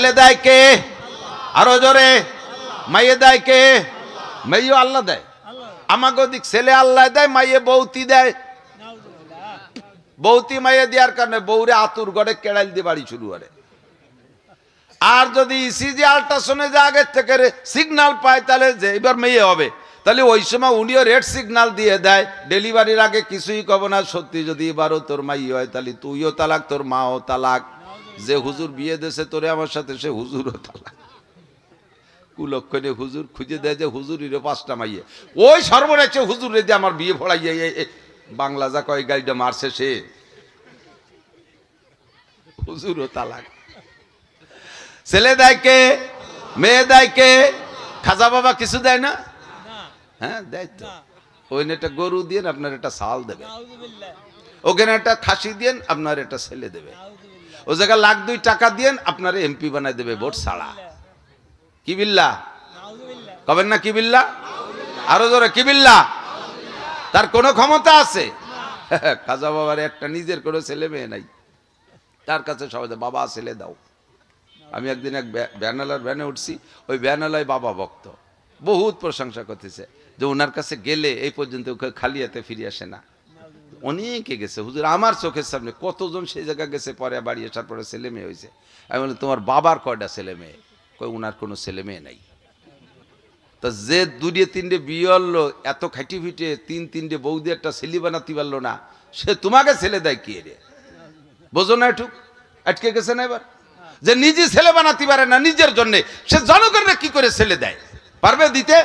ছেলে দেয় কে? আরো জোরে। মাইয়ে দেয় কে? মেয়েও আল্লাহ দেয়। আমাকে দিক ছেলে আল্লাহ দেয়, মাইয়ে বৌতি দেয়। বৌতি মাইয়ে দেওয়ার কারণে বৌরে আতুর গড়ে কেড়াইল দিয়ে বাড়ি শুরু করে। আর যদি ইসিজি আল্ট্রাসাউন্ডে যে আগের থেকে সিগন্যাল পায় তাহলে যে এবার মেয়ে হবে, তাহলে ওই সময় উনিও রেড সিগন্যাল দিয়ে দেয়। ডেলিভারির আগে কিছুই কব না, সত্যি যদি এবারও তোর মাই হয় তাহলে তুইও তালাক, তোর মাও তালাক। যে হুজুর বিয়ে দেশে তোরে আমার সাথে, সে হুজুরও তালাক। কুলক্ষণে হুজুর খুঁজে দেয় যে হুজুরেরও 5টা মাইয়ে। ওই সর্বনাশে হুজুর রেদে আমার বিয়ে ফড়াইয়ে বাংলা যা কয় গাড়িটা মারছে, সে হুজুরও তালাক। ছেলে দেয় কে? মেয়ে দেয় কে? খাজা বাবা কিছু দেয় না? হ্যাঁ দেয় তো। ওইখানে একটা গরু দিয়ে আপনার একটা ছাল দেবে, ওখানে একটা খাসি দিয়ে আপনার একটা ছেলে দেবে, ও জায়গায় 1,02,000 টাকা দিয়ে আপনার এমপি বানায় দেবে ভোট ছাড়া। কি বিল্লাহ কবেন না? কি বিল্লাহ? আরো জোরে কি বিল্লাহ? তার কোনো ক্ষমতা আছে? খাজা বাবার একটা নিজের কোনো ছেলে মেয়ে নাই, তার কাছে সবাই বাবা ছেলে দাও। আমি একদিন এক ভ্যানালার ভ্যানে উঠছি, ওই ভ্যানালায় বাবা ভক্ত, বহুত প্রশংসা করতেছে যে ওনার কাছে গেলে এই পর্যন্ত খালি হাতে ফিরে আসে না। অনেকে গেছে হুজুর, আমার চোখের সামনে কতজন সেই জায়গায় গেছে, পরে বাড়ি আসার পরে ছেলে মেয়ে হয়েছে। আমি বলি তোমার বাবার কয়টা ছেলে মেয়ে? কই ওনার কোনো ছেলে মেয়ে নাই। তা যে 2-3 বিয়ে হলো, এত খাইটি ফিটে 3-3 বৌদি একটা ছেলে বানাতে পারলো না, সে তোমাকে ছেলে দেয় কি রে? বোঝো না? একটু আটকে গেছে না এবার। যে নিজে ছেলে বানাতে পারে না নিজের জন্য, সে জনগণের কি করে ছেলে দেয়? পারবে দিতে?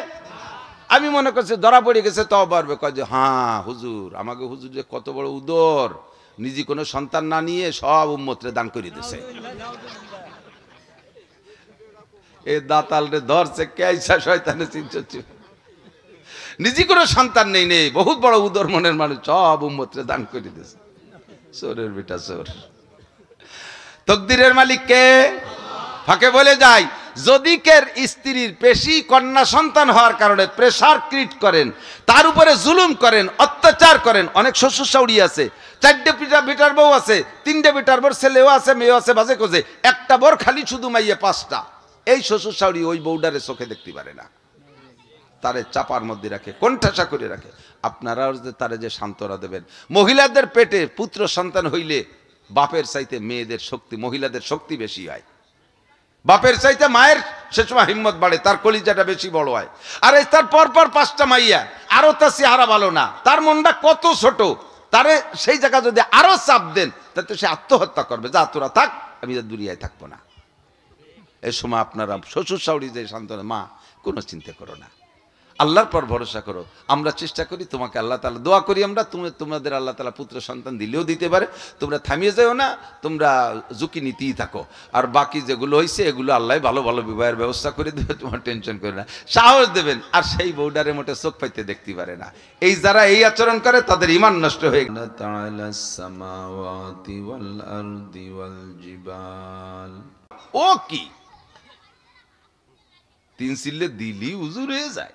আমি মনে করছি ধরা পড়ে গেছে, তাও পারবে। কয় যে হ্যাঁ হুজুর, আমাকে হুজুর যে কত বড় উদর, নিজে কোনো সন্তান না নিয়ে সব উম্মতরে দান করে দিছে। এ দাতাল রে ধরছে কেইসা শয়তানে চিনছে, নিজে কোনো সন্তান নেই, নেই বহুত বড় উদর মনের মানুষ, সব উম্মতরে দান করে দিছে। চোরের বেটা চোর। তকদিরের মালিক কে? ফাঁকে বলে যায়, যদি কের স্ত্রীর পেশি কন্যা সন্তান হওয়ার কারণে প্রেসার ক্রিয়েট করেন, তার উপরে জুলুম করেন, অত্যাচার করেন। অনেক শ্বশুর শাশুড়ি আছে, 4টে বেটার বউ আছে, 3টে বেটার বউ ছেলেও আছে, মেয়েও আছে, বাজে কোজে, একটা বর খালি শুধু মাইয়ে 5টা। এই শ্বশুর শাশুড়ি ওই বউডারে চোখে দেখতে পারে না, তারে চাপার মধ্যে রাখে, কোণঠাসা করে রাখে। আপনারাও যে তারে যে সান্ত্বনা দেবেন। মহিলাদের পেটে পুত্র সন্তান হইলে বাপের চাইতে মেয়েদের শক্তি, মহিলাদের শক্তি বেশি হয়। বাপের চাইতে মায়ের সে সময় হিম্মত বাড়ে, তার কলিজাটা বেশি বড় হয়। আর এই তার পরপর 5টা মাইয়া, আরো তার চেহারা ভালো না, তার মনটা কত ছোট, তারে সেই জায়গা যদি আরো চাপ দেন তাতে সে আত্মহত্যা করবে, যা তোরা থাক, আমি দুনিয়ায় থাকবো না। এই সময় আপনারা শ্বশুর শাশুড়ি যে সান্ত্বনা, মা কোনো চিন্তা করো না, আল্লাহর পর ভরসা করো। আমরা চেষ্টা করি তোমাকে, আল্লাহ তাআলা দোয়া করি আমরা, তোমাদের আল্লাহ তাআলা পুত্র সন্তান দিলেও দিতে পারে। তোমরা থামিয়ে যাও না, তোমরা ঝুঁকি নিতেই থাকো। আর বাকি যেগুলো হয়েছে এগুলো আল্লাহ ভালো ভালো বিবাহের ব্যবস্থা করে দেবে, তোমার টেনশন করে না, সাহস দেবেন। আর সেই বউডারে মোটে চোখ পাইতে দেখতে পারে না, এই যারা এই আচরণ করে তাদের ঈমান নষ্ট হয়ে গেল। ও কি 3 সিল্লে দিলি হুজুর হয়ে যায়,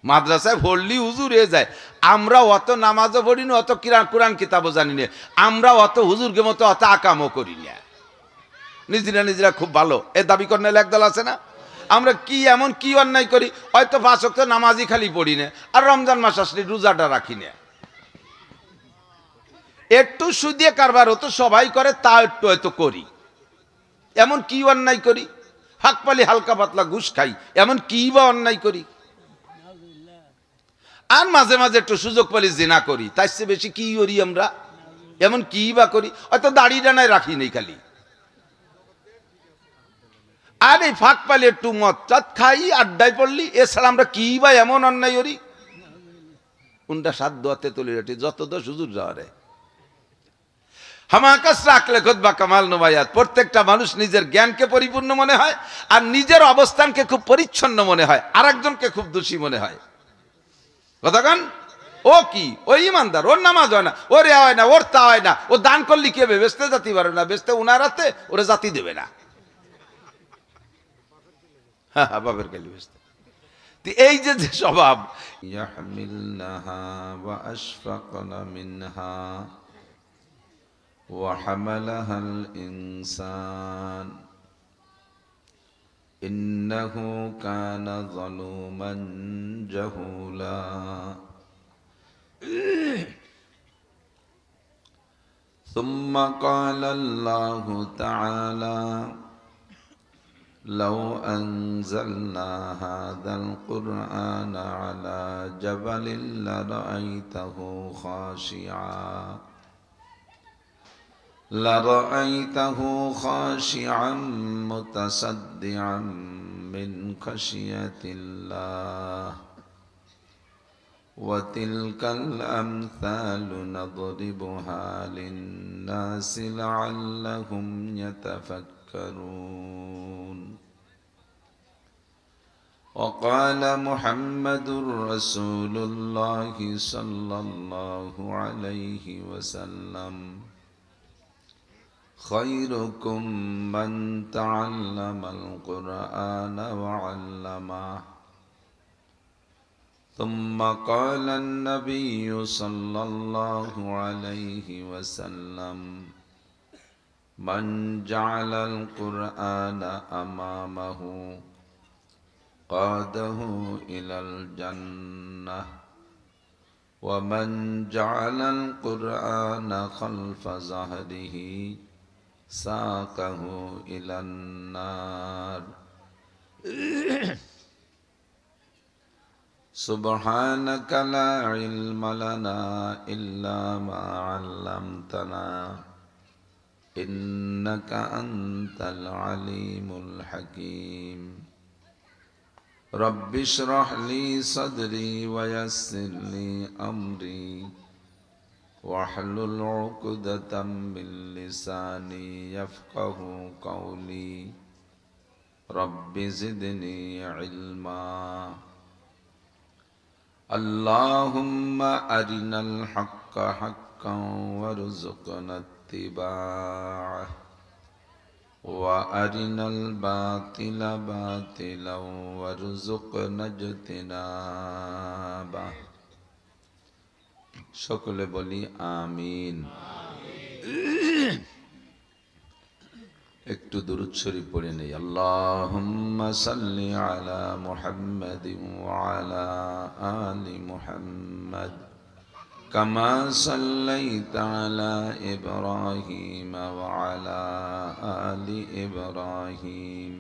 মাদ্রাসায় পড়লি হুজুর হয়ে যায়। আমরা অত নামাজও পড়ি না, অত কোরআন কিতাবও জানি না, আমরা অত হুজুরকে মতো অত আকামও করি না, নিজেরা খুব ভালো এ দাবি করলে একদল আছে না। আমরা কি এমন কি অন্যায় করি? হয়তো 5 ওয়াক্ত নামাজই খালি পড়ি না, আর রমজান মাস আসলে রোজাটা রাখি না। একটু সুদিয়ে কারবার হতো সবাই করে, তা একটু হয়তো করি। এমন কি অন্যায় করি? হাক পালি হালকা পাতলা ঘুষ খাই, এমন কি বা অন্যায় করি? আর মাঝে মাঝে একটু সুযোগ পালি জিনা করি, তার চেয়ে বেশি কি করি আমরা? এমন কি বা করি? হয়তো দাড়ি ডানায় রাখি নেই খালি। আর এই ফাঁক পালি একটু মদ চাত খাই, আড্ডায় পড়লি, এছাড়া আমরা কি বা এমন অন্যায় করি? কোনটা সাত দোয়াতে তুলি রাটি যত দোষ হুজুর যাওয়ারে হামাকাস রাখলে খোদ বা কামাল নবায়াত। প্রত্যেকটা মানুষ নিজের জ্ঞানকে পরিপূর্ণ মনে হয়, আর নিজের অবস্থানকে খুব পরিচ্ছন্ন মনে হয়, আর একজনকে খুব দোষী মনে হয়। কথাগান ও কি, ওই ইমানদার, ওর নামাজ হয় না, ওর এ হয় না, ওর তা হয় না, ও দান করলে কি হবে? বেচতে জাতি পারে না, বেচতে উনার হাতে, ওরা জাতি দেবে না। হ্যাঁ বাবের গালি বেচতে। এই যে স্বভাব, ইয়াহমিলনাহা ওয়া আশফাকনা মিনহা ওয়া হামালাহাল ইনসান إنه كان ظلوما جهولا ثم قال الله تعالى لو أنزلنا هذا القرآن على جبل لرأيته خاشعا متصدعا من خشية الله وتلك الأمثال نضربها للناس لعلهم يتفكرون وقال محمد رسول الله صلى الله عليه وسلم خيركم من تعلم القرآن وعلمه ثم قال النبي صلى الله عليه وسلم من جعل القرآن أمامه قاده إلى الجنة ومن جعل القرآن خلف ظهره ساقه إلى النار سبحانك لا علم لنا إلا ما علمتنا إنك أنت العليم الحكيم رب اشرح لي صدري ويسر لي أمري واحلل عقدة من لساني يفقه قولي رب زدني علما اللهم أرنا الحق حقا وارزقنا اتباعه وأرنا الباطل باطلا وارزقنا اجتنابه সকলে বলি আমিন একটু দুরূদ শরীফ পড়ে নেই আল্লাহুম্মা সাল্লি আলা মুহাম্মাদিন ওয়া আলা আলি মুহাম্মাদ কামা সাল্লাইতা আলা ইব্রাহিম ওয়া আলা আলি ইব্রাহিম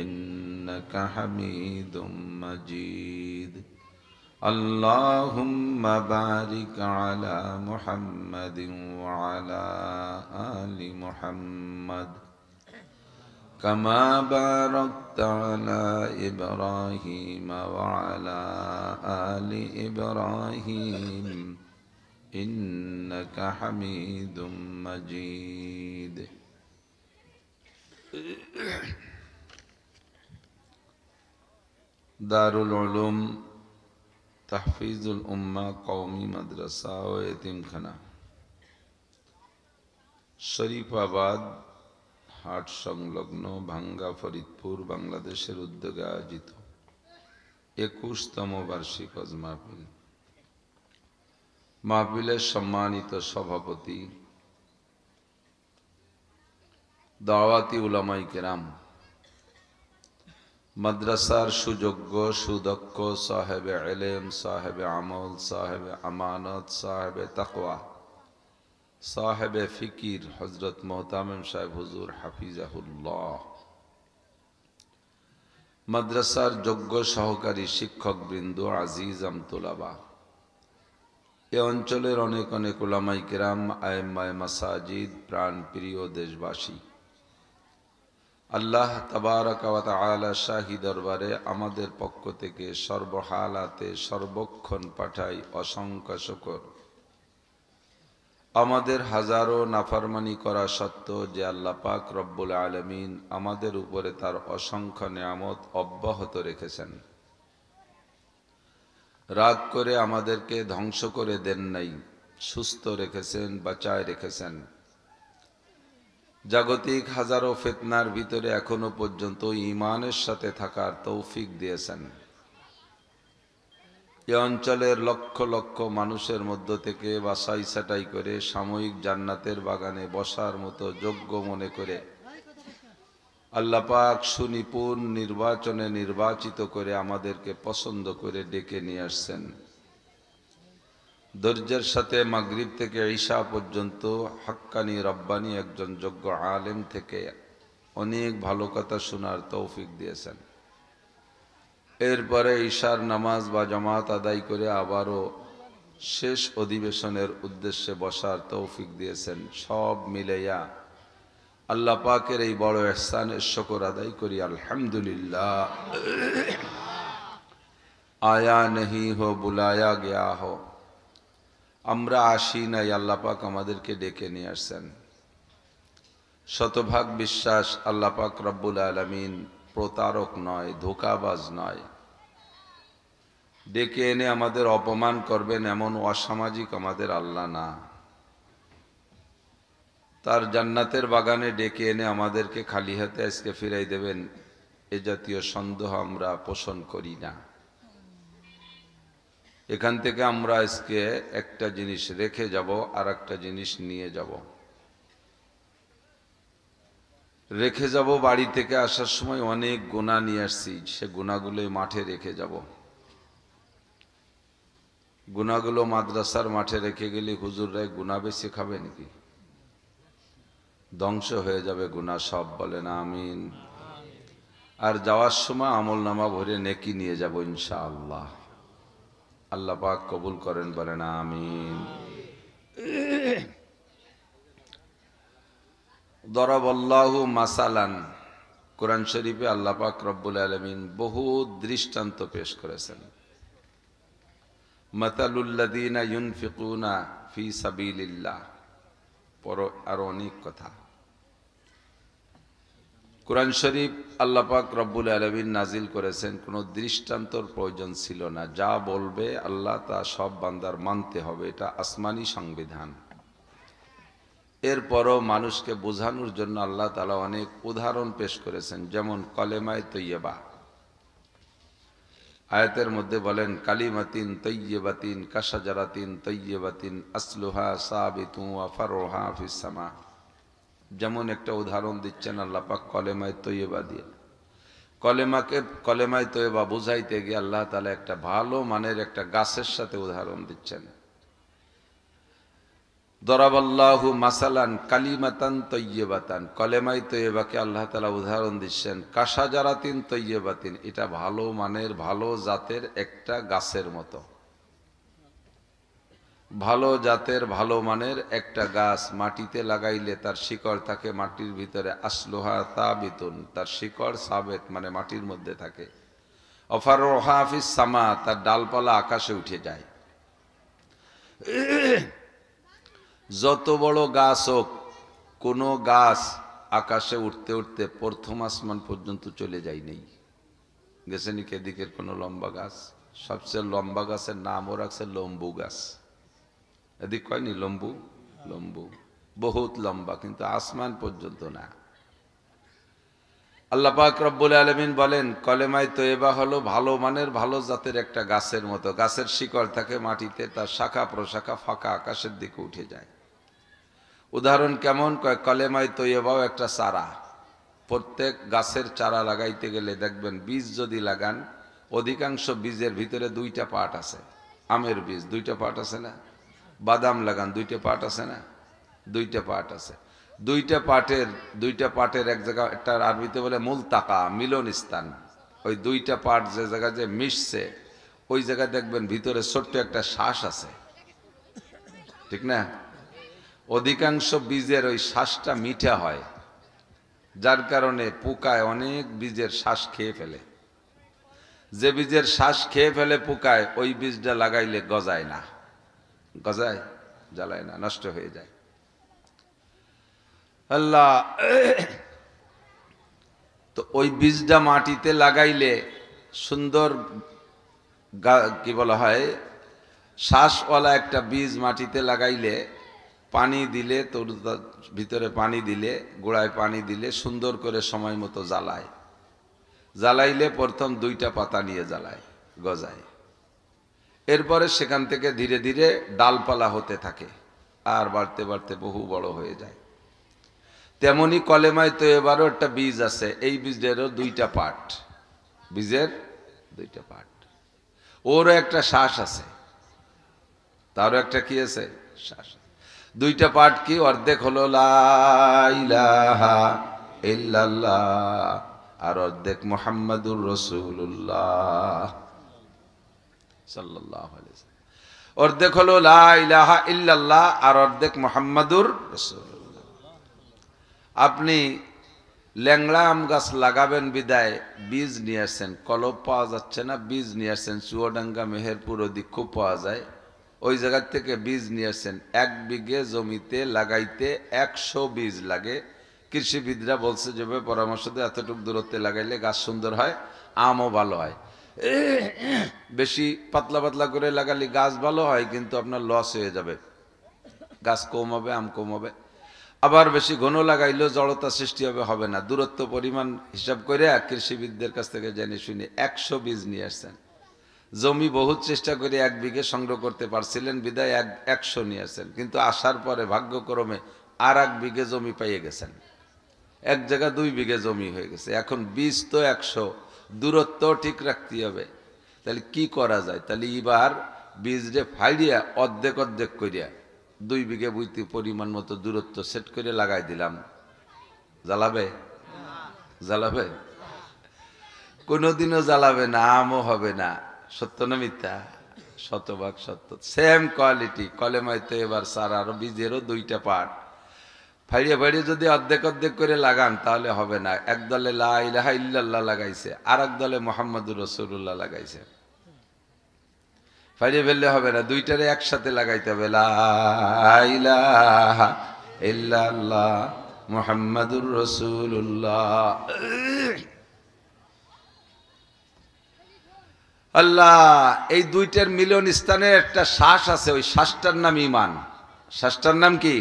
ইন্নাকা হামিদুম মাজিদ اللهم بارك على محمد وعلى آل محمد كما باركت على إبراهيم وعلى آل إبراهيم إنك حميد مجيد دار العلوم তাহফিজুল উম্মাহ কওমি মাদ্রাসা ও এতিমখানা শরীফাবাদ হাট সংলগ্ন ভাঙ্গা ফরিদপুর বাংলাদেশের উদ্যোগে আয়োজিত 21তম বার্ষিক হজ মাহফিল। মাহফিলের সম্মানিত সভাপতি দাওয়াতি উলামায়ে কেরাম, মাদ্রাসার সুযোগ্য সুদক্ষ সাহেবে ইলম, সাহেবে আমল, সাহেবে আমানত, সাহেবে তাকওয়া, সাহেবে ফিকির হযরত মোহতামিম সাহেব হুজুর হাফিজাহুল্লাহ, মাদ্রাসার যোগ্য সহকারী শিক্ষকবৃন্দ, আজিজ আমতুলাবা, এ অঞ্চলের অনেক অনেক উলামায়ে কেরাম, আইম্মায়ে মাসাজিদ, প্রাণপ্রিয় দেশবাসী, আল্লাহ তাবারাকা ওয়া তাআলা শাহী দরবারে আমাদের পক্ষ থেকে সর্বহালাতে সর্বক্ষণ পাঠাই অসংখ্য শুকর। আমাদের হাজারো নাফরমানি করা সত্ত্বেও যে আল্লাহ পাক রব্বুল আলামিন আমাদের উপরে তার অসংখ্য নিয়ামত অব্যাহত রেখেছেন, রাগ করে আমাদেরকে ধ্বংস করে দেন নাই, সুস্থ রেখেছেন, বাঁচায় রেখেছেন। জাগতিক হাজারো ফিতনার ভিতরে এখনো পর্যন্ত ঈমানের সাথে থাকার তৌফিক দিয়েছেন। এ অঞ্চলের লক্ষ লক্ষ মানুষের মধ্য থেকে বাছাই ছাঁটাই করে সাময়িক জান্নাতের বাগানে বসার মতো যোগ্য মনে করে আল্লাহ পাক সুনিপুণ নির্বাচনে নির্বাচিত করে আমাদেরকে পছন্দ করে ডেকে নিয়ে আসছেন। ধৈর্যের সাথে মাগরিব থেকে ঈশা পর্যন্ত হাক্কানি রব্বানি একজন যোগ্য আলেম থেকে অনেক ভালো কথা শোনার তৌফিক দিয়েছেন। এরপরে ঈশার নামাজ বা জামাত আদায় করে আবারও শেষ অধিবেশনের উদ্দেশ্যে বসার তৌফিক দিয়েছেন। সব মিলাইয়া আল্লাহ পাকের এই বড় ইহসানের শুকর আদায় করি আলহামদুলিল্লাহ। আয়া নেহি হো বুলায়া গয়া হো, আমরা আসি নাই, আল্লাহ পাক আমাদেরকে ডেকে নিয়ে আসছেন। শতভাগ বিশ্বাস আল্লাহ পাক রব্বুল আলামিন প্রতারক নয়, ধোঁকাবাজ নয়। ডেকে এনে আমাদের অপমান করবেন এমন অসামাজিক আমাদের আল্লাহ না। তার জান্নাতের বাগানে ডেকে এনে আমাদেরকে খালি হাতে আজকে ফিরাই দেবেন, এ জাতীয় সন্দেহ আমরা পোষণ করি না। এখান থেকে আমরা আজকে একটা জিনিস রেখে যাব, আর একটা জিনিস নিয়ে যাব। রেখে যাব, বাড়ি থেকে আসার সময় অনেক গুনাহ নিয়ে আসছি, সে গুনাহগুলোই মাঠে রেখে যাব। গুনাহগুলো মাদ্রাসার মাঠে রেখে গেলে হুজুররাই গুনাহ বেশি খাবে নাকি? ধ্বংস হয়ে যাবে গুনাহ সব, বলেন আমিন। আর যাওয়ার সময় আমলনামা ভরে নেকি নিয়ে যাব ইনশাআল্লাহ। আল্লাহ পাক কবুল করেন, বলেন আমিন। দরাবাল্লাহু মাসালান, কোরআন শরীফে আল্লাহ পাক রব্বুল আলামিন বহু দৃষ্টান্ত পেশ করেছেন। মাতালুল্লাযীনা ইউনফিকুনা ফি সাবিলিল্লাহ, পর আরো অনেক কথা। কোরআন শরীফ আল্লাহ পাক রব্বুল আলামিন নাজিল করেছেন, কোনো দৃষ্টান্তর প্রয়োজন ছিল না। যা বলবে আল্লাহ তা সব বান্দার মানতে হবে, এটা আসমানি সংবিধান। এরপরও মানুষকে বোঝানোর জন্য আল্লাহ তাআলা অনেক উদাহরণ পেশ করেছেন, যেমন কলেমায়ে তৈয়বা। আয়াতের মধ্যে বলেন কালিমাতিন তৈয়বাতিন কাশাজারাতিন তৈয়বাতিন আসলুহা সাবিতুন ওয়া ফারউহা ফিস সামা। যেমন একটা উদাহরণ দিচ্ছেন আল্লাহ পাক কলেমায়ে তৈয়বা দিয়ে। কলেমায়ে তৈয়বা বুঝাইতে গিয়ে আল্লাহ তাআলা একটা ভালো মানের একটা গাছের সাথে উদাহরণ দিচ্ছেন। দরাবাল্লাহু মাসালান কালিমাতান তৈয়বাতান, কলেমায়ে তৈয়বাকে আল্লাহ তাআলা উদাহরণ দিচ্ছেন কাশাজারাতিন তৈয়বাতিন, এটা ভালো মানের ভালো জাতের একটা গাছের মতো। ভালো জাতের ভালো মানের একটা গাছ মাটিতে লাগাইলে তার শিকড় থাকে মাটির ভিতরে, আসলুহা তাবিতুন, তার শিকড় সাবেত মানে মাটির মধ্যে থাকে। অফারুহা ফিস সামা, তার ডালপালা আকাশে উঠে যায়। যত বড় গাছ হোক, কোনো গাছ আকাশে উঠতে উঠতে প্রথম আসমান পর্যন্ত চলে যায় নেই। গেছে নাকি এদিকের কোনো লম্বা গাছ? সবচেয়ে লম্বা গাছের নামও রাখছে লম্বু গাছ। এদিক কয়নি লম্বু? লম্বু বহুত লম্বা, কিন্তু আসমান পর্যন্ত না। আল্লাহ পাক রব্বুল আলামিন বলেন কলেমায়ে তৈয়বা হলো ভালো মানের ভালো জাতের একটা গাছের মতো। গাছের শিকড় থাকে মাটিতে, তার শাখা প্রশাখা ফাঁকা আকাশের দিকে উঠে যায়। উদাহরণ কেমন? কলেমায়ে তৈয়বাও একটা চারা। প্রত্যেক গাছের চারা লাগাইতে গেলে দেখবেন বীজ যদি লাগান, অধিকাংশ বীজের ভিতরে দুইটা পার্ট আছে। আমের বীজ দুইটা পার্ট আছে না? বাদাম লাগান দুইটা পার্ট আছে না? দুইটা পার্ট আছে। দুইটা পার্টের এক জায়গা, একটা আরবিতে বলে মুলতাকা, মিলন স্থান। ওই দুইটা পার্ট যে জায়গায় যে মিশছে, ওই জায়গায় দেখবেন ভিতরে ছোট্ট একটা শ্বাস আছে, ঠিক না? অধিকাংশ বীজের ওই শ্বাসটা মিঠা হয়, যার কারণে পোকায় অনেক বীজের শ্বাস খেয়ে ফেলে। যে বীজের শ্বাস খেয়ে ফেলে পোকায়, ওই বীজটা লাগাইলে গজায় না। গজায়? জ্বালায় না, নষ্ট হয়ে যায়। আল্লাহ তো ওই বীজটা মাটিতে লাগাইলে সুন্দর, কি বলা হয়, শ্বাসওয়ালা একটা বীজ মাটিতে লাগাইলে পানি দিলে, তোর ভিতরে পানি দিলে, গোড়ায় পানি দিলে সুন্দর করে সময় মতো জ্বালায়। জ্বালাইলে প্রথম দুইটা পাতা নিয়ে জ্বালায়, গজায়। এরপরে সেখান থেকে ধীরে ধীরে ডালপালা হতে থাকে, আর বাড়তে বাড়তে বহু বড় হয়ে যায়। তেমনি কলেমায় তৈয়বারও একটা বীজ আছে, এই বীজেরও দুইটা পার্ট, বীজের দুইটা পার্ট। ওরও একটা শ্বাস আছে, তারও একটা কি আছে, শ্বাস। দুইটা পার্ট কি? অর্ধেক হলো লা ইলাহা ইল্লাল্লাহ, আর অর্ধেক মুহাম্মাদুর রাসূলুল্লাহ সাল্লাল্লাহু আলাইহি ওয়াসাল্লাম। অর্ধেক হলো লা ইলাহা ইল্লাল্লাহ, আর অর্ধেক মুহাম্মাদুর রাসূলুল্লাহ। আপনি ল্যাংড়া আম গাছ লাগাবেন বিদায় বীজ নিয়ে আসছেন, কলব পাওয়া যাচ্ছে না, বীজ নিয়ে আসছেন চুয়াডাঙ্গা মেহেরপুর ওদিক খুব পাওয়া যায়, ওই জায়গার থেকে বীজ নিয়ে আসছেন। 1 বিঘে জমিতে লাগাইতে 100 বীজ লাগে। কৃষিবিদরা বলছে যে পরামর্শ দিয়ে এতটুকু দূরত্বে লাগাইলে গাছ সুন্দর হয়, আমও ভালো হয়। বেশি পাতলা পাতলা করে লাগালে গাছ ভালো হয়, কিন্তু আপনার লস হয়ে যাবে, গাছ কম হবে, আম কম হবে। আবার বেশি ঘন লাগাইলেও জড়তা সৃষ্টি হবে না। দূরত্ব পরিমাণ হিসাব করে কৃষিবিদদের কাছ থেকে জেনে শুনে 100 বীজ নিয়ে আসছেন। জমি বহুত চেষ্টা করে 1 বিঘে সংগ্রহ করতে পারছিলেন বিদায় 100 নিয়ে আসছেন, কিন্তু আসার পরে ভাগ্যক্রমে আর 1 বিঘে জমি পাইয়ে গেছেন, এক জায়গা 2 বিঘে জমি হয়ে গেছে। এখন বীজ তো 100, দূরত্ব ঠিক রাখতে হবে। তাহলে কি করা যায়? তাহলে এবার বীজরে ফাইড়িয়া অর্ধেক অর্ধেক করিয়া 2 বিঘে বইতে পরিমাণ মতো দূরত্ব সেট করে লাগাই দিলাম। জ্বালাবে? জ্বালাবে? কোনোদিনও জ্বালাবে না, আমও হবে না। সত্য না মিথ্যা? শতভাগ সত্য। সেম কোয়ালিটি কলেমায় তৈয়বার সার আর বীজেরও 2টা পার্ট। ফাইড়িয়ে ফাইড়িয়ে যদি অর্ধেক অর্ধেক করে লাগান তাহলে হবে না। এক দলে লা ইলাহা ইল্লাল্লাহ লাগাইছে, আর এক দলে মুহাম্মাদুর রাসূলুল্লাহ লাগাইছে। ফাইড়িয়ে ফেললে হবে না, দুইটারে একসাথে লাগাইতে হবে। লা ইলাহা ইল্লাল্লাহ মুহাম্মাদুর রাসূলুল্লাহ। আল্লাহ, এই দুইটার মিলন স্থানে একটা শ্বাস আছে, ওই শ্বাসটার নাম ঈমান। শ্বাসটার নাম কি?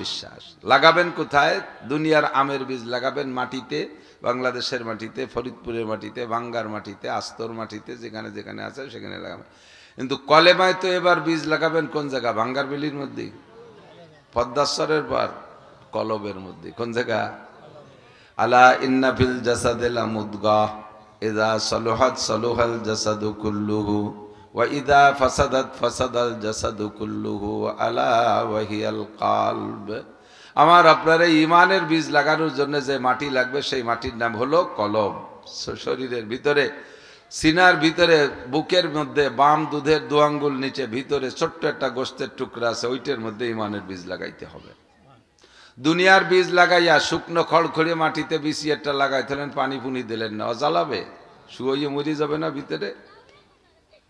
বিশ্বাস। লাগাবেন কোথায়? দুনিয়ার আমের বীজ লাগাবেন মাটিতে, বাংলাদেশের মাটিতে, ফরিদপুরের মাটিতে, বাঙ্গার মাটিতে, আস্তর মাটিতে, যেখানে যেখানে আছে সেখানে লাগাবেন। কিন্তু কলেমায় তো এবার বীজ লাগাবেন কোন জায়গা? বাঙ্গার বেলির মধ্যে, পদ্মাশ্বরের পর কলবের মধ্যে। কোন জায়গা? আলা ইন্না ফিল জাসাদি লামুদগাহ ইযা সালুহাত সালুহাল জাসাদু কুল্লুহু ওয়া ইযা ফাসাদাত ফাসাদাল জাসাদু কুল্লুহু আলা ওয়া হিয়াল কলব। আমার আপনার এই ঈমানের বীজ লাগানোর জন্য যে মাটি লাগবে সেই মাটির নাম হলো কলব। শরীরের ভিতরে, সিনার ভিতরে, বুকের মধ্যে বাম দুধের 2 আঙ্গুল নিচে ভিতরে ছোট্ট একটা গোশতের টুকরা আছে, ওইটার মধ্যে ঈমানের বীজ লাগাইতে হবে। দুনিয়ার বীজ লাগাইয়া শুকনো খড়খড়ে মাটিতে বিছিয়ে একটা লাগাইতেলেন, পানি পুনি দিলেন না, জ্বালাবে, শুয়ে মরে যাবে না, ভিতরে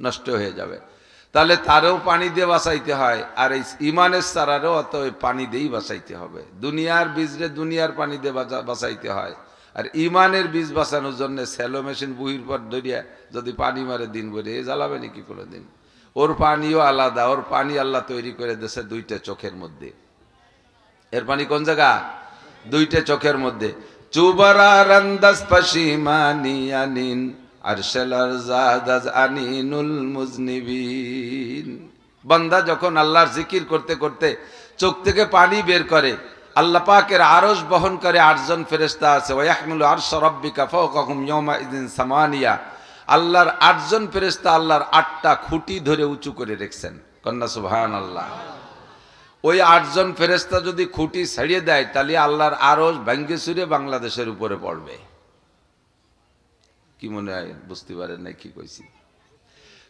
নষ্ট হয়ে যাবে। তাহলে তারও পানি দিয়ে বাঁচাইতে হয়, আর এই ঈমানের চারারও অত পানি দিয়েই বাঁচাইতে হবে। দুনিয়ার বীজরে দুনিয়ার পানি দিয়ে বাঁচাইতে হয়, আর ঈমানের বীজ বাঁচানোর জন্য স্যালো মেশিন বুহির পর ধরিয়া যদি পানি মারে দিন ভরে, এ জ্বালাবে নাকি কোনোদিন? ওর পানিও আলাদা, ওর পানি আল্লাহ তৈরি করে দিয়েছে 2টা চোখের মধ্যে। এর পানি কোন জায়গা? 2টা চোখের মধ্যে। চুবারা রান্দাস পাশিমানি আনিন আরশালার জাদাজ আনিনুল মুজনিবিন। বান্দা যখন আল্লাহর জিকির করতে করতে চোখ থেকে পানি বের করে, আল্লাহ পাকের আরশ বহন করে 8 জন ফেরেশতা আছে। ওয়া ইয়াহমিলু আরশ রাব্বিকা ফাওকাহুম ইয়াওমা ইযিন সামানিয়া। আল্লাহর 8 জন ফেরেশতা আল্লাহর 8টা খুঁটি ধরে উঁচু করে রেখেছেন। কন্যা সুবহানাল্লাহ। ওই 8 জন ফেরেশতা যদি খুঁটি ছাড়িয়ে দেয় তাহলে আল্লাহর আরশ ভাঙ্গে চুরে বাংলাদেশের উপরে পড়বে। কি মনে হয়? বুঝতে পারেন না কি কইছি?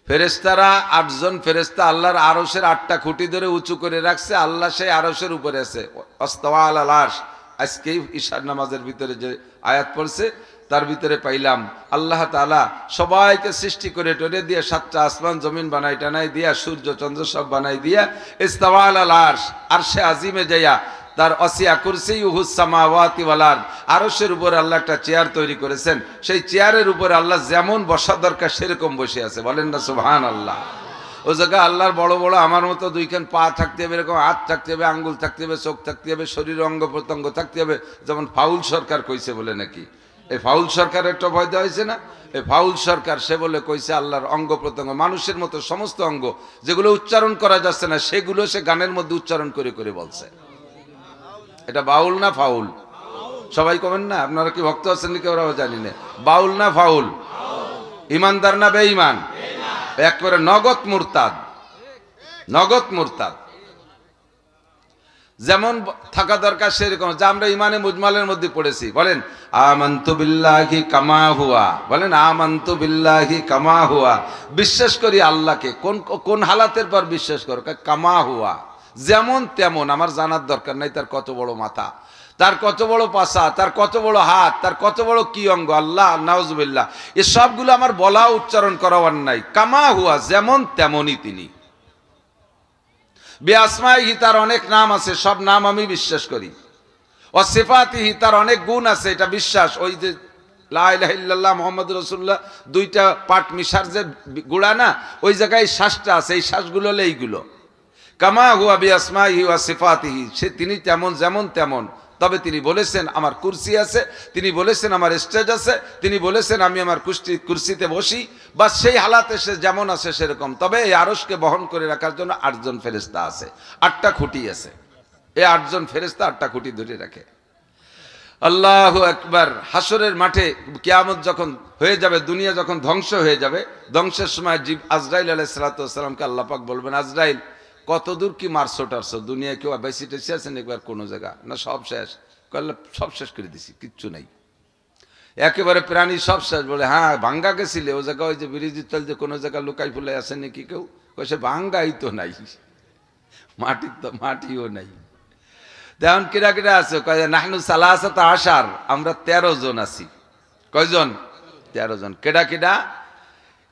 ফেরেশতারা 8 জন ফেরেশতা আল্লাহর আরশের 8টা খুঁটি ধরে উঁচু করে রাখছে। আল্লাহ সেই আরশের উপরে আছে। আস্তাওয়া আলাল আরশ। আজকে ইশার নামাজের ভিতরে যে আয়াত পড়ছে তার ভিতরে পাইলাম আল্লাহ তাআলা সবাইকে সৃষ্টি করে টরে দিয়ে 7টা আসমান জমিন বানাই টানাই দিয়া সূর্য চন্দ্র সব বানাই দিয়া ইস্তাওয়া আলাল আরশ, আরশে আজিমে যাইয়া তার ওয়াসিয়া কুরসিয়ুহুস সামাওয়াতি ওয়াল আরদ, আরশের উপরে আল্লাহ একটা চেয়ার তৈরি করেছেন। সেই চেয়ারের উপরে আল্লাহ যেমন বসা দরকার সেরকম বসে আছে। বলেন না সুবহানাল্লাহ। ও জায়গা আল্লাহর বড় বড় আমার মতো 2খান পা থাকতে হবে, এরকম হাত থাকতে হবে, আঙ্গুল থাকতে হবে, চোখ থাকতে হবে, শরীর অঙ্গ প্রত্যঙ্গ থাকতে হবে। যেমন ফাউল সরকার কইছে বলে নাকি? এই ফাউল সরকারের একটা ভয় দেওয়া হয়েছে না? এই ফাউল সরকার সে বলে কইছে আল্লাহর অঙ্গ প্রত্যঙ্গ, মানুষের মতো সমস্ত অঙ্গ যেগুলো উচ্চারণ করা যাচ্ছে না সেগুলো সে গানের মধ্যে উচ্চারণ করে করে বলছে। এটা বাউল না ফাউল? সবাই কবেন না? আপনারা কি ভক্ত আছেন নাকি ওরাও জানি না। বাউল না ফাউল? ইমানদার না বেঈমান? একবারে নগদ মুরতাদ, নগদ মুরতাদ। যেমন থাকা দরকার সেরকম, যা আমরা ইমানে মুজমালের মধ্যে পড়েছি। বলেন আমানতু বিল্লাহি কামা হুয়া, বলেন আমানতু বিল্লাহি কামা হুয়া। বিশ্বাস করি আল্লাহকে। কোন কোন হালাতের পর বিশ্বাস করো? কামা হুয়া, যেমন তেমন। আমার জানার দরকার নাই তার কত বড় মাথা, তার কত বড় পাছা, তার কত বড় হাত, তার কত বড় কি অঙ্গ। আল্লাহ নাউজুবিল্লাহ, এ সবগুলো আমার বলা উচ্চারণ করার নাই। কামা হুয়া, যেমন তেমনই তিনি। বিআসমাইহি, তার অনেক নাম আছে, সব নাম আমি বিশ্বাস করি। ও সিফাতিহি, তার অনেক গুণ আছে, এটা বিশ্বাস। ওই যে লা ইলাহা ইল্লাল্লাহ মুহাম্মাদুর রাসূলুল্লাহ দুইটা পাট মিশার যে গুড়া না, ওই জায়গায় শ্বাসটা আছে, এই শ্বাসগুলো হলো এইগুলো। কামা হুয়া বিআসমাইহি ওয়া সিফাতিহি, সে তিনি তেমন যেমন তেমন। তবে তিনি বলেছেন আমার কুরসি আছে, তিনি বলেছেন আমার স্টেজ আছে, তিনি বলেছেন আমি আমার কুরসিতে বসি। বা সেই হালাতে সে যেমন আছে সেরকম। তবে এই আরশকে বহন করে রাখার জন্য 8 জন ফেরেশতা আছে, 8টা খুঁটি আছে। এই 8 জন ফেরেশতা 8টা খুঁটি ধরে রাখে। আল্লাহু আকবার। হাসরের মাঠে কিয়ামত যখন হয়ে যাবে, দুনিয়া যখন ধ্বংস হয়ে যাবে, ধ্বংসের সময় আজরাইল আলাইহিস সালাতু ওয়াস সালামকে আল্লাহ পাক বলবেন, আজরাইল কত দূর কি মারছো টারছো? দুনিয়ায় কেউ বেশি টেসি আছেন একবার কোনো জায়গা না? সব শেষ। করলে সব শেষ করে দিছি, কিচ্ছু নাই, একেবারে প্রাণী সব শেষ। বলে হ্যাঁ ভাঙ্গা গেছিলে ও জায়গা, ওই যে ব্রিজের তল যে কোনো জায়গা লুকাই ফুলে আছে নাকি কেউ? সে ভাঙ্গাই তো নাই, মাটি তো মাটিও নাই। তেমন কিরা কিরা আছে? কয় নাহনু সালাসাতা আশার, আমরা 13 জন আছি। কয়জন? 13 জন। কেডা কেডা?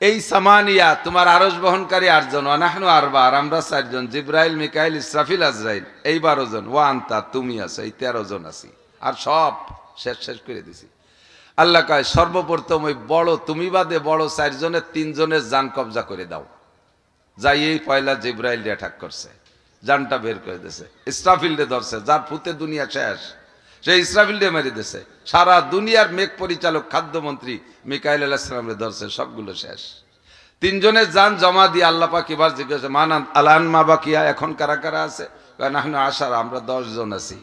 এই সামানিয়া, তোমার আরশ বহনকারী 8 জন। ওয়ানাহনু আরবা, আর আমরা 4 জন, জিব্রাইল মিকাইল ইসরাফিল আজরাইল, এই 12 জন। ওয়া আনতা, তুমি আছো, এই 13 জন আছি। আর সব শেষ শেষ করে দিছি। আল্লাহ কয় সর্বপ্রথম ওই বড় তুমি বাদে বড় 4 জনের 3 জনের জান কবজা করে দাও। যাই এই পয়লা জিব্রাইল অ্যাটাক করছে, জানটা বের করে দিয়েছে। ইসরাফিলকে ধরছে, যার ফুতে দুনিয়া শেষ, সেই ইসরাফিলকে মেরে দিয়েছে। সারা দুনিয়ার মেঘ পরিচালক খাদ্যমন্ত্রী মিকাইল আলাইহিস সালামকে ধরছে, সবগুলো শেষ। 3 জনের জান জমা দিয়ে আল্লাহ পাক এবার জিজ্ঞাসা মানান আলান মা বাকিয়া, এখন কারা কারা আছে? কয় নাহনু আশার, আমরা 10 জন আছি।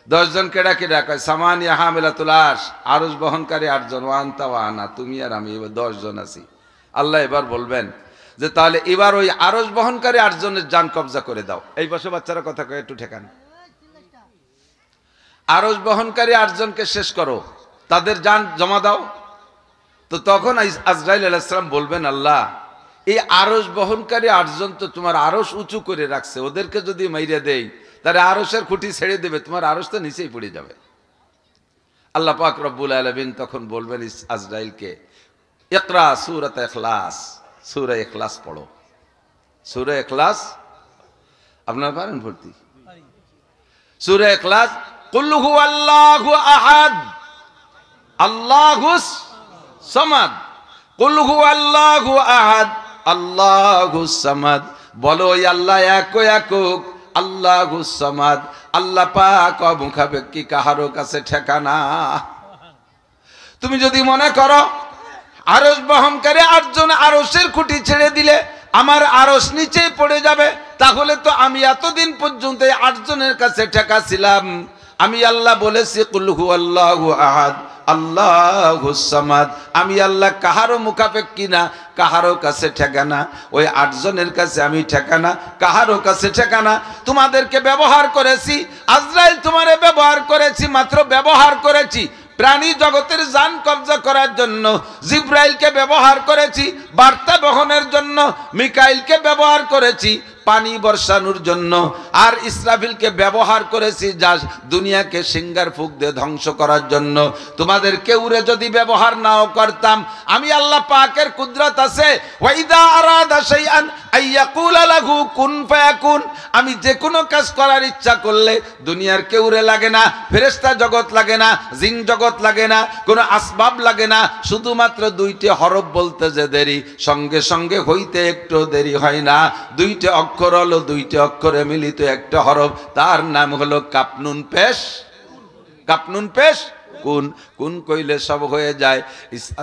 10 জন কেডা কেডা? কয় সামানিয়া হামিলাতুল আরশ, আরশ বহনকারী 8 জন। ওয়া আনতা ওয়া আনা, তুমি আর আমি, এবার 10 জন আছি। আল্লাহ এবার বলবেন যে তাহলে এবার ওই আরশ বহনকারী 8 জনের জান কবজা করে দাও। এই বসে বাচ্চারা কথা কয়, একটু ঠেকান। আরশ বহনকারী 8 জনকে শেষ করো, তাদের জান জমা দাও। তো তখন আজরাইল আলাইহিস সালাম বলবেন, আল্লাহ এই আরশ বহনকারী 8 জন তো তোমার আরশ উঁচু করে রাখছে, ওদেরকে যদি মাইরে দেই তাহলে আরশের খুঁটি ছেড়ে দেবে, তোমার আরশ তো নিচেই পড়ে যাবে। আল্লাহ পাক রব্বুল আলামিন তখন বলবেন আজরাইলকে, ইকরা সূরাত ইখলাস, সূরা ইখলাস পড়ো। সূরা ইখলাস আপনারা পারেন পড়তে? সূরা ইখলাস, কুল হুয়াল্লাহু আহাদ আল্লাহুস সামাদ, কুল হুয়াল্লাহু আহাদ আল্লাহুস সামাদ। বলো ওই আল্লাহ এক একক, আল্লাহুস সামাদ। আল্লাহ পাক মুখাপেক্ষী, কাহারও কাছে ঠেকানা। তুমি যদি মনে করো আরশ বহনকারী 8 জন আরশের খুঁটি ছেড়ে দিলে আমার আরশ নিচে পড়ে যাবে, তাহলে তো আমি এতদিন পর্যন্ত 8 জনের কাছে ঠেকা ছিলাম। আমি আল্লাহ বলেছি কুল হুয়াল্লাহু আহাদ আল্লাহুস সামাদ, আমি আল্লাহ কাহারও মুখাপেক্ষী না, কাহারও কাছে ঠেকানা। ওই 8 জনের কাছে আমি ঠেকানা, কাহারও কাছে ঠেকানা। তোমাদেরকে ব্যবহার করেছি, আজরাইল তোমারে ব্যবহার করেছি, মাত্র ব্যবহার করেছি প্রাণী জগতের জান কবজা করার জন্য। জিব্রাইলকে ব্যবহার করেছি বার্তা বহনের জন্য, মিকাইলকে ব্যবহার করেছি পানি বর্ষানোর জন্য, আর ইসরাফিলকে ব্যবহার করেছি যা দুনিয়াকে সিঙ্গার ফুক দিয়ে ধ্বংস করার জন্য। তোমাদের কেউরে যদি ব্যবহার নাও করতাম, আমি আল্লাহ পাকের কুদরত আছে, ওয়াইদা আরাদা শাইআন আইয়াকুলা লাহু কুন ফায়াকুন। আমি যে কোনো কাজ করার ইচ্ছা করলে দুনিয়ার কেউরে লাগে না, ফেরেশতা জগৎ লাগে না, জিন জগৎ লাগে না, কোনো আসবাব লাগে না, শুধুমাত্র 2টি হরফ বলতে যে দেরি, সঙ্গে সঙ্গে হইতে একটু দেরি হয় না। 2টি অক্ষর হলো, 2টি অক্ষরে মিলিত একটা হরফ, তার নাম হলো কাপনুন পেশ। কাপনুন পেশ কোন কোন কইলে সব হয়ে যায়।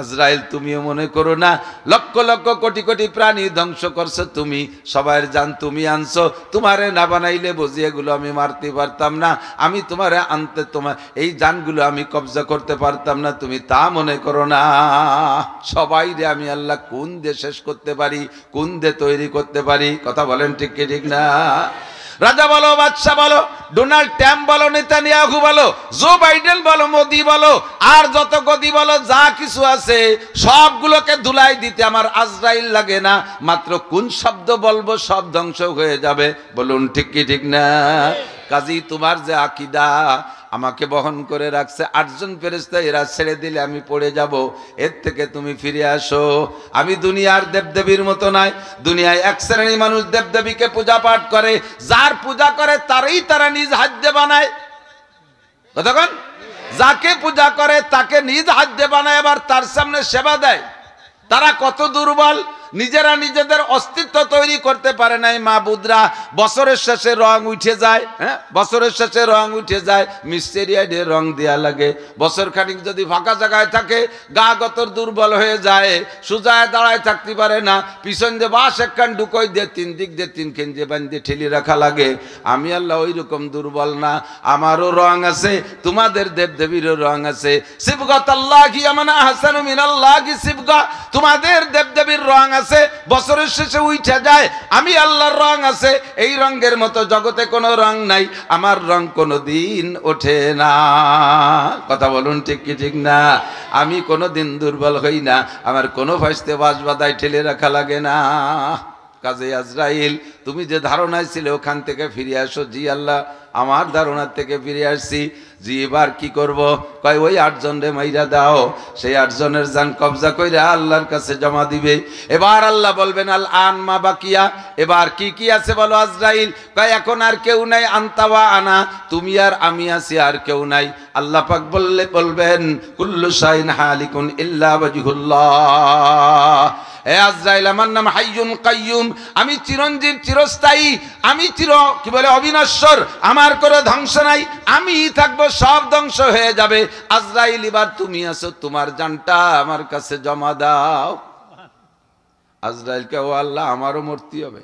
আজরাইল তুমিও মনে করো না লক্ষ লক্ষ কোটি কোটি প্রাণী ধ্বংস করছো তুমি, সবার জান তুমি আনছো, তোমারে না বানাইলে বুঝি এগুলো আমি মারতে পারতাম না, আমি তোমারে আনতে তোমার এই জানগুলো আমি কবজা করতে পারতাম না, তুমি তা মনে করো না। সবাই রে আমি আল্লাহ কোন দিয়ে শেষ করতে পারি, কোন দিয়ে তৈরি করতে পারি, কথা বলেন ঠিক কি ঠিক না? রাজা বলো, বাদশা বলো, ডোনাল্ড ট্রাম্প বলো, নেতানিয়াহু বলো, জো বাইডেন বলো, মোদি বলো, আর যত গদি বলো, যা কিছু আছে সবগুলোকে ধুলাই দিতে আমার আজরাইল লাগে না। মাত্র কোন শব্দ বলবো সব ধ্বংস হয়ে যাবে। বলুন ঠিক কি ঠিক না? কাজী তোমার যে আকীদা আমাকে বহন করে রাখছে 8 জন ফেরেশতা, এরা ছেড়ে দিলে আমি পড়ে যাব, এর থেকে তুমি ফিরে আসো। আমি দুনিয়ার দেবদেবীর মতো নাই। দুনিয়ায় এক শ্রেণী মানুষ দেবদেবীকে পূজা পাঠ করে, যার পূজা করে তারই তারা নিজ হাত দিয়ে বানায়। কতক্ষণ যাকে পূজা করে তাকে নিজ হাত দিয়ে বানায়, আবার তার সামনে সেবা দেয়। তারা কত দুর্বল, নিজেরা নিজেদের অস্তিত্ব তৈরি করতে পারে নাই। মাবুদরা বছরের শেষে রং উঠে যায়, হ্যাঁ বছরের শেষে রং উঠে যায়, মিস্টেরিয়া দিয়ে রং দেওয়া লাগে। বছর খানিক যদি ফাঁকা জায়গায় থাকে, গা গতর দুর্বল হয়ে যায়, সুজায় দাঁড়ায় থাকতে পারে না, পিছন দিয়ে বাঁশ একখান ঢুকোই দিয়ে 3 দিক দিয়ে 3 কেঞ্জে বান্ধে ঠেলি রাখা লাগে। আমি আল্লাহ ওই রকম দুর্বল না, আমারও রং আছে, তোমাদের দেবদেবীরও রং আছে। সিবগাতাল্লাহি আমান আহসানু মিনাল্লাহি সিবগা, তোমাদের দেবদেবীর রং আছে, বছরের শেষে উঠে যায়। আমি আল্লাহর রং আছে, এই রঙের মতো জগতে কোনো রং নাই, আমার রং কোনো দিন ওঠে না। কথা বলুন ঠিক কি ঠিক না? আমি কোনো দিন দুর্বল হই না, আমার কোনো ফাইস্তে বাঁশ বাদায় ঠেলে রাখা লাগে না। কাজে আজরাইল তুমি যে ধারণায় ছিলে ওখান থেকে ফিরে আসো। জি আল্লাহ আমার ধারণার থেকে ফিরে আসছি। জি এবার কি করব? কয় ওই 8 জন রে মাইরা দাও, সেই 8 জনের জান কবজা কইরা আল্লাহর কাছে জমা দিবে। এবার আল্লাহ বলবেন আল আন মা বাকিয়া, এবার কি কি আছে বলো আজরাইল? কয় এখন আর কেউ নাই, আনতাওয়া আনা, তুমি আর আমি আছি, আর কেউ নাই। আল্লাহ পাক বলবেন কুল্লু শাইন হালিকুন ইল্লা ওয়াজহুল্লাহ। এ আজরাইল আমার নাম হাইয়ুন কাইয়ুম, আমি চিরঞ্জীব চিরস্থায়ী, আমি কি বলে অবিনশ্বর, আমার কোনো ধ্বংস নাই, আমি থাকবো, সব ধ্বংস হয়ে যাবে। আজরাইল এবার তুমি আছো, তোমার জানটা আমার কাছে জমা দাও। আজরাইলকে ও আল্লাহ আমারও মরতে হবে।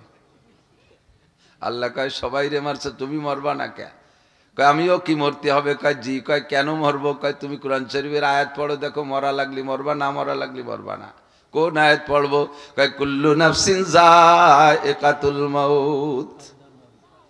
আল্লাহ কয় সবাই রে মারছে, তুমি মরবা না কে? কয় আমিও কি মরতে হবে? কয় জি। কয় কেন মরবো? কয় তুমি কোরআন শরীফের আয়াত পড়ো, দেখো মরা লাগলি মরবা, না মরা লাগলি মরবা না। কোন আয়াত পড়বো? কয় কুল্লু নাফসিন যায়কাতুল মাউত।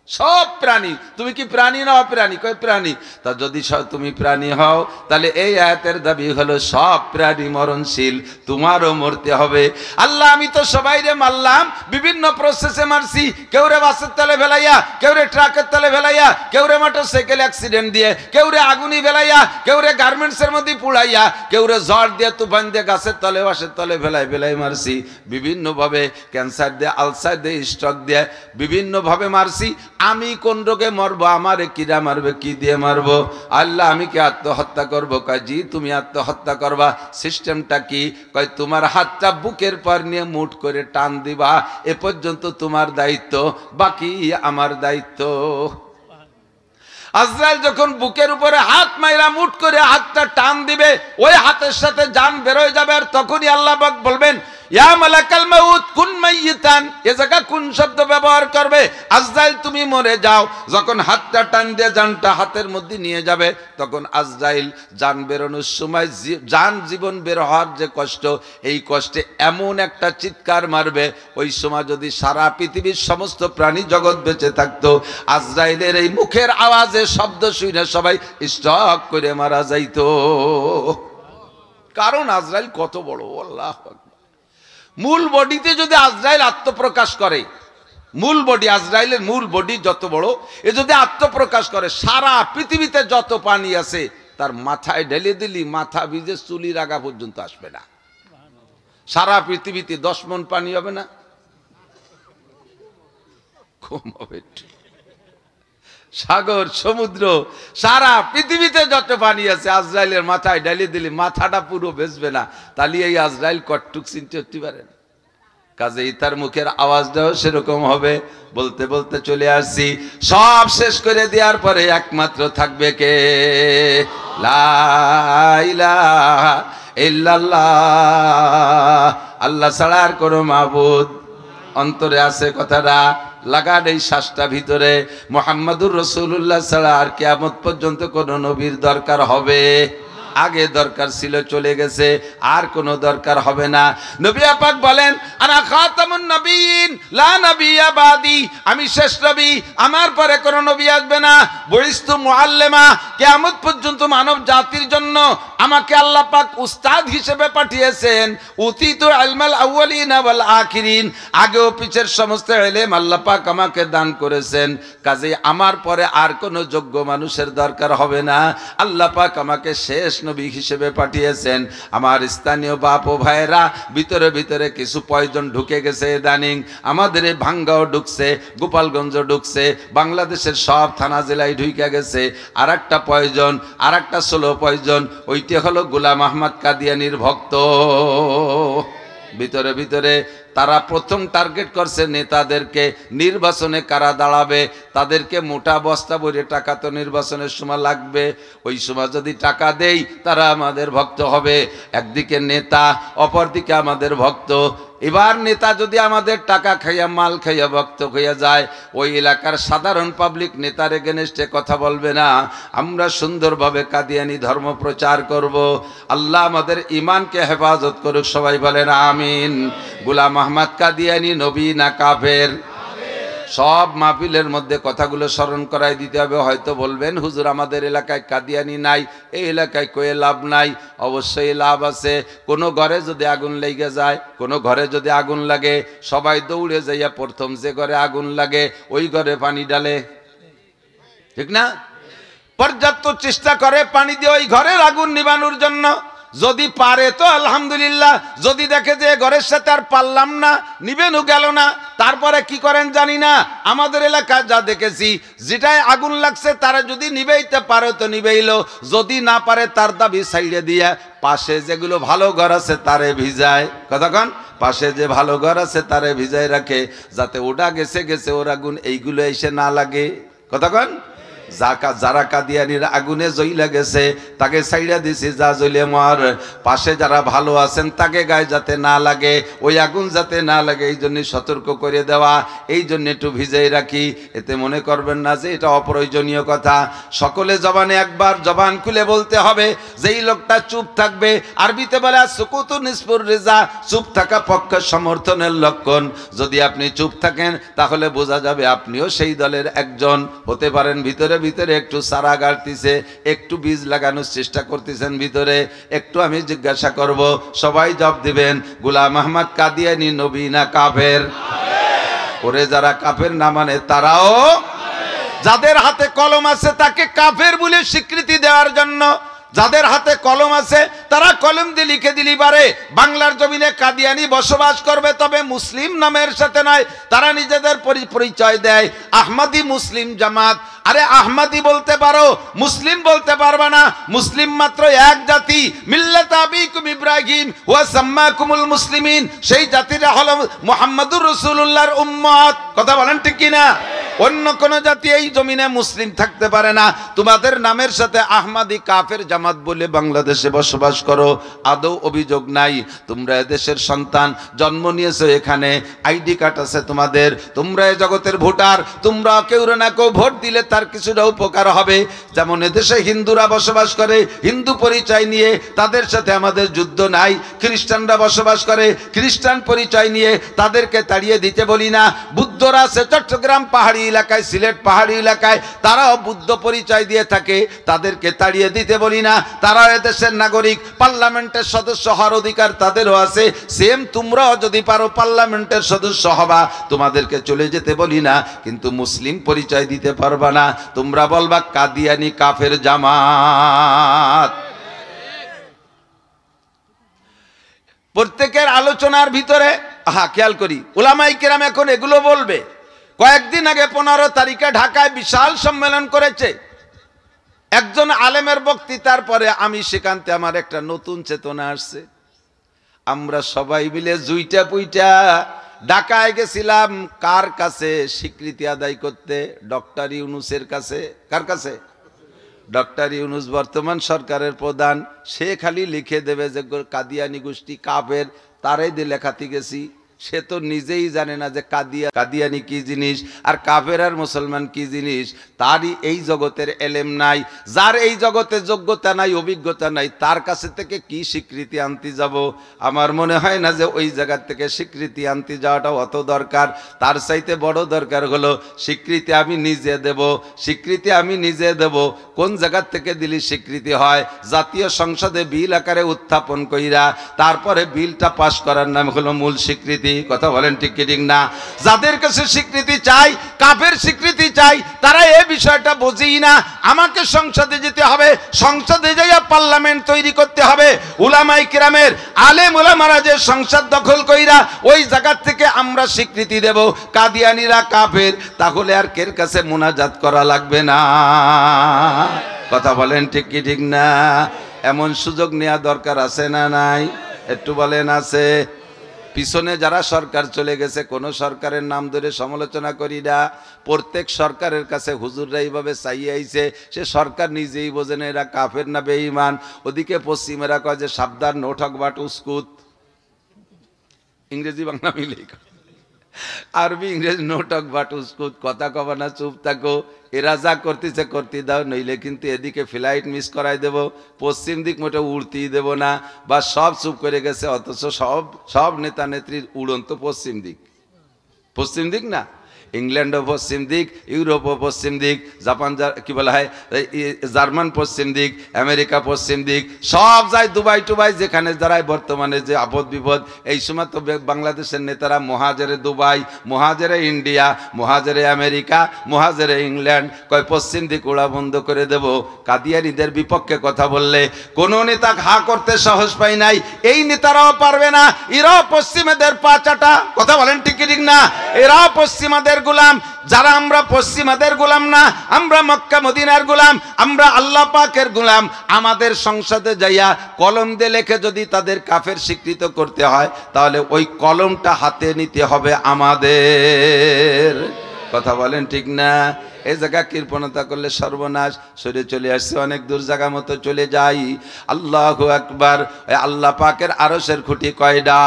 সব প্রাণী, তুমি কি প্রাণী না অপ্রাণী? কয় প্রাণী। তা যদি তুমি প্রাণী হও, তাহলে এই আয়াতের দাবি হলো সব প্রাণী মরণশীল, তোমারও মরতে হবে। আল্লাহ আমি তো সবাই রে মারলাম, বিভিন্ন প্রসেসে মারছি। কেউ রে বাসের তলে ফেলাইয়া, কেউ রে ট্রাকের তলে ফেলাইয়া, কেউ রে মোটরসাইকেল অ্যাক্সিডেন্ট দিয়ে, কেউ রে আগুনি ফেলাইয়া, কেউ রে গার্মেন্টসের মধ্যে পুড়াইয়া, কেউ রে ঝড় দিয়ে তুফান দিয়ে গাছের তলে বাসের তলে ফেলাই মারছি। বিভিন্নভাবে ক্যান্সার দিয়ে, আলসার দিয়ে, স্ট্রোক দিয়ে বিভিন্নভাবে মারছি। আমি কোন রোগে মরবো? আমারে কিরা মারবে, কি দিয়ে মারবো? আল্লাহ আমি কি আত্মহত্যা করবো? কয় জি তুমি আত্মহত্যা করবা। সিস্টেমটা কি? কয় তোমার হাতটা বুকের পর নিয়ে মুঠ করে টান দিবা, এ পর্যন্ত তোমার দায়িত্ব, বাকি আমার দায়িত্ব। আজরাইল যখন বুকের উপরে হাত মাইরা মুঠ করে হাতটা টান দিবে, ওই হাতের সাথে জান বেরোয় যাবে। আর তখনই আল্লাহ পাক বলবেন ইয়া মালাকাল মাউত কুন মাইয়িতান, এ জায়গা কোন শব্দ ব্যবহার করবে? আজরাইল তুমি মরে যাও। যখন হাতটা টান দিয়ে জানটা হাতের মধ্যে নিয়ে যাবে, তখন আজরাইল জান বেরোনোর সময় জান জীবন বের হওয়ার যে কষ্ট, এই কষ্টে এমন একটা চিৎকার মারবে, ওই সময় যদি সারা পৃথিবীর সমস্ত প্রাণী জগৎ বেঁচে থাকতো, আজরাইলের এই মুখের আওয়াজে শব্দ শুনে সবাই স্টক করে মারা যাইতো। কারণ আজরাইল কত বড়, আল্লাহু আকবার। মূল বডিতে যদি আজরাইল আত্মপ্রকাশ করে, মূল বডি আজরাইলের মূল বডি যত বড়, এ যদি আত্মপ্রকাশ করে, সারা পৃথিবীতে যত পানি আছে তার মাথায় ঢেলে দিলি মাথা ভিজে চুলির আগা পর্যন্ত আসবে না। সারা পৃথিবীতে 10 মণ পানি হবে না? কম হবে। সাগর সমুদ্র সারা পৃথিবীতে যত পানি আছে আজরাইলের মাথায় ঢেলে দিলি মাথাটা পুরো ভেসবে না। তাহলে এই আজরাইল কটটুক চিনতে হতে পারেন? কাজেই তার মুখের আওয়াজটাও সেরকম হবে। বলতে বলতে চলে আসছি, সব শেষ করে দেওয়ার পরে একমাত্র থাকবে কে? লা ইলাহা ইল্লাল্লাহ, আল্লাহ ছাড়া আর কোনো মাবুদ। অন্তরে আছে কথাটা, লাগান এই শ্বাসটা ভিতরে, মুহাম্মাদুর রাসূলুল্লাহ ছাড়া আর কিয়ামত পর্যন্ত কোনো নবীর দরকার হবে? আগে দরকার ছিল, চলে গেছে, আর কোনো দরকার হবে না। নবী পাক বলেন, আনা খাতামুন নবিয়্যিন লা নাবিয়্যা বাদি, আমি শেষ নবী, আমার পরে কোনো নবী আসবে না। বুইস্তু মুআল্লিমা, কিয়ামত পর্যন্ত মানব জাতির জন্য আমাকে আল্লাহ পাক উস্তাদ হিসেবে পাঠিয়েছেন। উতিতু ইলমাল আউয়ালিনা ওয়াল আখিরিন, আগে ও পিছের সমস্ত ইলম আল্লাহ পাক আমাকে দান করেছেন। কাজেই আমার পরে আর কোনো যোগ্য মানুষের দরকার হবে না। আল্লাহ পাক আমাকে শেষ নবী হিসেবে পাঠিয়েছেন। আমার স্থানীয় বাপ ও ভাইয়েরা, ভিতরে ভিতরে কিছু পয়জন ঢুকে গেছে ইদানিং। আমাদের এই ভাঙ্গাও ঢুকছে, গোপালগঞ্জ ঢুকছে, বাংলাদেশের সব থানা জেলায় ঢুকে গেছে। আর একটা পয়জন, আর একটা ষোলো পয়জন, ওইটি হলো গোলাম আহমদ কাদিয়ানির ভক্ত। ভিতরে ভিতরে তারা প্রথম টার্গেট করছে নেতাদেরকে। নির্বাচনে কারা দাঁড়াবে তাদেরকে মোটা বস্তা ভরে টাকা তো নির্বাচনের সময় লাগবে, ওই সময় যদি টাকা দেই তারা আমাদের ভক্ত হবে। একদিকে নেতা, অপরদিকে আমাদের ভক্ত। এবার নেতা যদি আমাদের টাকা খাইয়া, মাল খাইয়া ভক্ত হইয়া যায়, ওই এলাকার সাধারণ পাবলিক নেতার এগেনস্টে কথা বলবে না। আমরা সুন্দরভাবে কাদিয়ানি ধর্ম প্রচার করব। আল্লাহ আমাদের ইমানকে হেফাজত করুক, সবাই বলেন আমিন। গোলাম আহমদ কাদিয়ানি নবী না কাফের? সব মাহফিলের মধ্যে কথাগুলো স্মরণ করাই দিতে হবে। হয়তো বলবেন, হুজুর আমাদের এলাকায় কাদিয়ানি নাই, এই এলাকায় কয়ে লাভ নাই। অবশ্যই লাভ আছে। কোনো ঘরে যদি আগুন লেগে যায়, কোনো ঘরে যদি আগুন লাগে, সবাই দৌড়ে যাইয়া প্রথম যে ঘরে আগুন লাগে ওই ঘরে পানি ডালে, ঠিক না? পর্যাপ্ত চেষ্টা করে পানি দিয়ে ওই ঘরের আগুন নিবানোর জন্য। যদি পারে তো আলহামদুলিল্লাহ, যদি দেখে যে ঘরের সাথে আর পারলাম না, নিবেনও গেল না, তারপরে কি করেন জানি না। আমাদের এলাকায় যা দেখেছি, যেটাই আগুন লাগছে তারা যদি নিবেইতে পারে তো নিবেইলো, যদি না পারে তার দাবি সাইডে দিয়া পাশে যেগুলো ভালো ঘর আছে তারে ভিজায়। কতক্ষণ পাশে যে ভালো ঘর আছে তারে ভিজায় রাখে, যাতে ওটা গেছে গেছে ওর আগুন এইগুলো এসে না লাগে। কতক্ষণ যারা কাদিয়ানির আগুনে জ্বইলা গেছে তাকে সাইডা দিছি, যা জ্বলে মর। পাশে যারা ভালো আছেন তাকে গায়ে যাতে না লাগে, ওই আগুন যাতে না লাগে, এই জন্য সতর্ক করে দেওয়া, এই জন্য একটু ভিজাই রাখি। এতে মনে করবেন না যে এটা অপ্রয়োজনীয় কথা। সকলে জবানে একবার জবান খুলে বলতে হবে যে এই লোকটা চুপ থাকবে। আরবিতে বলে সুকুতু নিসফুর রিজা, চুপ থাকা পক্ষ সমর্থনের লক্ষণ। যদি আপনি চুপ থাকেন তাহলে বোঝা যাবে আপনিও সেই দলের একজন হতে পারেন। ভিতরে ভিতরে একটু সারা গাড়তিছে, একটু বীজ লাগানোর চেষ্টা করতেছেন ভিতরে। একটু আমি জিজ্ঞাসা করব, সবাই জবাব দিবেন, গোলাম আহমদ কাদিয়ানি নবী না কাফের? ওরে যারা কাফের না মানে তারাও, যাদের হাতে কলম আছে তাকে কাফের বলে স্বীকৃতি দেওয়ার জন্য, যাদের হাতে কলম আছে তারা কলম দিয়ে লিখে দিলি পারে বাংলার জমিনে কাদিয়ানি বসবাস করবে, তবে মুসলিম নামের সাথে নয়। তারা নিজেদের পরিচয় দেয় আহমদি মুসলিম জামাত। আরে আহমদি বলতে পারো, মুসলিম বলতে পারবে না। মুসলিম মাত্র এক জাতি, মিল্লাত আবিকুম ইব্রাহিম ওয়া সাম্মাকুমুল মুসলিমিন। সেই জাতিটা হলো মুহাম্মাদুর রাসূলুল্লাহর উম্মত। কথা বলেন ঠিক কি না? অন্য কোন জাতি এই জমিনে মুসলিম থাকতে পারে না। তোমাদের নামের সাথে আহমদি কাফের জামাত বলে বাংলাদেশে বসবাস করো, আদৌ অভিযোগ নাই। তোমরা এদেশের সন্তান, জন্ম নিয়েছো এখানে, আইডি কার্ড আছে তোমাদের, তোমরা এই জগতের ভোটার। তোমরা কেউ না কেউ ভোট দিলে তার কিছুটা উপকার হবে। যেমন এদেশে হিন্দুরা বসবাস করে, হিন্দু পরিচয় নিয়ে, তাদের সাথে আমাদের যুদ্ধ নাই। খ্রিস্টানরা বসবাস করে, খ্রিস্টান পরিচয় নিয়ে, তাদেরকে তাড়িয়ে দিতে বলি না। বুদ্ধরা আছে চট্টগ্রাম পাহাড়ি এলাকায়, সিলেট পাহাড়ি এলাকায়, তারাও বুদ্ধ পরিচয় দিয়ে থাকে, তাদেরকে তাড়িয়ে দিতে বলি না। তারা এদেশের নাগরিক, পার্লামেন্টের সদস্য হওয়ার অধিকার তাদেরও আছে। সেম তোমরাও যদি পারো পার্লামেন্টের সদস্য হবা, তোমাদেরকে চলে যেতে বলি না, কিন্তু মুসলিম পরিচয় দিতে পারবা না। তোমরা বলবা কাদিয়ানি কাফের জামাত। প্রত্যেকের আলোচনার ভিতরে খেয়াল করি, উলামায়ে কেরাম এখন এগুলো বলবে। কয়েকদিন আগে 15 তারিখে ঢাকায় বিশাল সম্মেলন করেছে একজন আলেমের বক্তৃতার পরে আমি সেখানতে আমার একটা নতুন চেতনা আসছে। আমরা সবাই মিলে জুইটা পুইটা ঢাকায় গেছিলাম কার কাছে স্বীকৃতি আদায় করতে? ডক্টর ইউনূসের কাছে। কার কাছে? ডক্টর ইউনূস বর্তমান সরকারের প্রধান। সে খালি লিখে দেবে যে কাদিয়ানি গোষ্ঠী কাফের, তারাই দিয়ে লেখাতে গেছি। সে তো নিজেই জানে না যে কাদিয়ানি কি জিনিস আর কাফের আর মুসলমান কি জিনিস। তারই এই জগতের এলেম নাই। যার এই জগতে যোগ্যতা নাই, অভিজ্ঞতা নাই, তার কাছে থেকে কি স্বীকৃতি আনতে যাব? আমার মনে হয় না যে ওই জায়গার থেকে স্বীকৃতি আনতে যাওয়াটা অত দরকার। তার চাইতে বড় দরকার হলো স্বীকৃতি আমি নিজে দেব। স্বীকৃতি আমি নিজে দেব। কোন জায়গার থেকে দিলি স্বীকৃতি হয়? জাতীয় সংসদে বিল আকারে উত্থাপন কইরা তারপরে বিলটা পাশ করার নাম হলো মূল স্বীকৃতি। কথা বলেন ঠিক কি ঠিক না? যাদের কাছে স্বীকৃতি চাই, কাফের স্বীকৃতি চাই, তারা এই বিষয়টা বোঝেই না। আমাকে সংসদে যেতে হবে, সংসদে যাইয়া পার্লামেন্ট তৈরি করতে হবে। উলামায়ে কিরামের আলেম উলামারা যে সংসদ দখল কইরা ওই জায়গা থেকে আমরা স্বীকৃতি দেব কাদিয়ানিরা কাফের, তাহলে আর কের কাছে মুনাজাত করা লাগবে না। কথা বলেন ঠিক কি ঠিক না? এমন সুযোগ নেওয়া দরকার আছে না নাই? একটু বলেন আছে? পিছনে যারা সরকার চলে গেছে, কোন সরকারের নাম ধরে সমালোচনা করি না। প্রত্যেক সরকারের কাছে হুজুররা এইভাবে চাইয়ে আইছে, সে সরকার নিজেই বোঝে না এরা কাফের না বেঈমান। ওদিকে পশ্চিমেরা কয় যে সাবধান, নো ঠক বাট উস্কুত। ইংরেজি বাংলা মিলেই আরবি ইংরেজি নো টক বাট উস্কুত, কথা কবা না, চুপ থাকো। এরা যা করতেছে করতে দাও, নইলে কিন্তু এদিকে ফ্লাইট মিস করাই দেব, পশ্চিম দিক মোটে উড়তেই দেব না। বা সব চুপ করে গেছে, অথচ সব নেতা নেত্রীর উড়ন্ত পশ্চিম দিক। পশ্চিম দিক না, ইংল্যান্ডও পশ্চিম দিক, ইউরোপও পশ্চিম দিক, জাপান কি বলা হয় জার্মান পশ্চিম দিক, আমেরিকা পশ্চিম দিক, সব যায় দুবাই টুবাই, যেখানে দাঁড়ায় বর্তমানে যে আপদ বিপদ। এই সময় তো বাংলাদেশের নেতারা মহাজেরে দুবাই, মহাজেরে ইন্ডিয়া, মহাজেরে আমেরিকা, মহাজেরে ইংল্যান্ড, কয় পশ্চিম দিক ওড়া বন্ধ করে দেব। কাদিয়ানীদের বিপক্ষে কথা বললে কোনো নেতা হা করতে সাহস পাই নাই। এই নেতারাও পারবে না, এরাও পশ্চিমাদের পা চাটা। কথা বলেন ঠিক ঠিক না? এরাও পশ্চিমাদের গোলাম। যারা আমরা পশ্চিমাদের গোলাম না, আমরা মক্কা মদিনার গোলাম, আমরা আল্লাহ পাকের গোলাম। আমাদের সংসদে যাইয়া কলম দিয়ে লেখে যদি তাদের কাফের স্বীকৃত করতে হয়, তাহলে ওই কলমটা হাতে নিতে হবে আমাদের। কথা বলেন ঠিক না? এই জায়গা কৃপণতা করলে সর্বনাশ। সরে চলে আসছে, অনেক দূর জায়গা মতো চলে যাই। আল্লাহু আকবার। আল্লাহ পাকের আরশের খুঁটি কয়টা?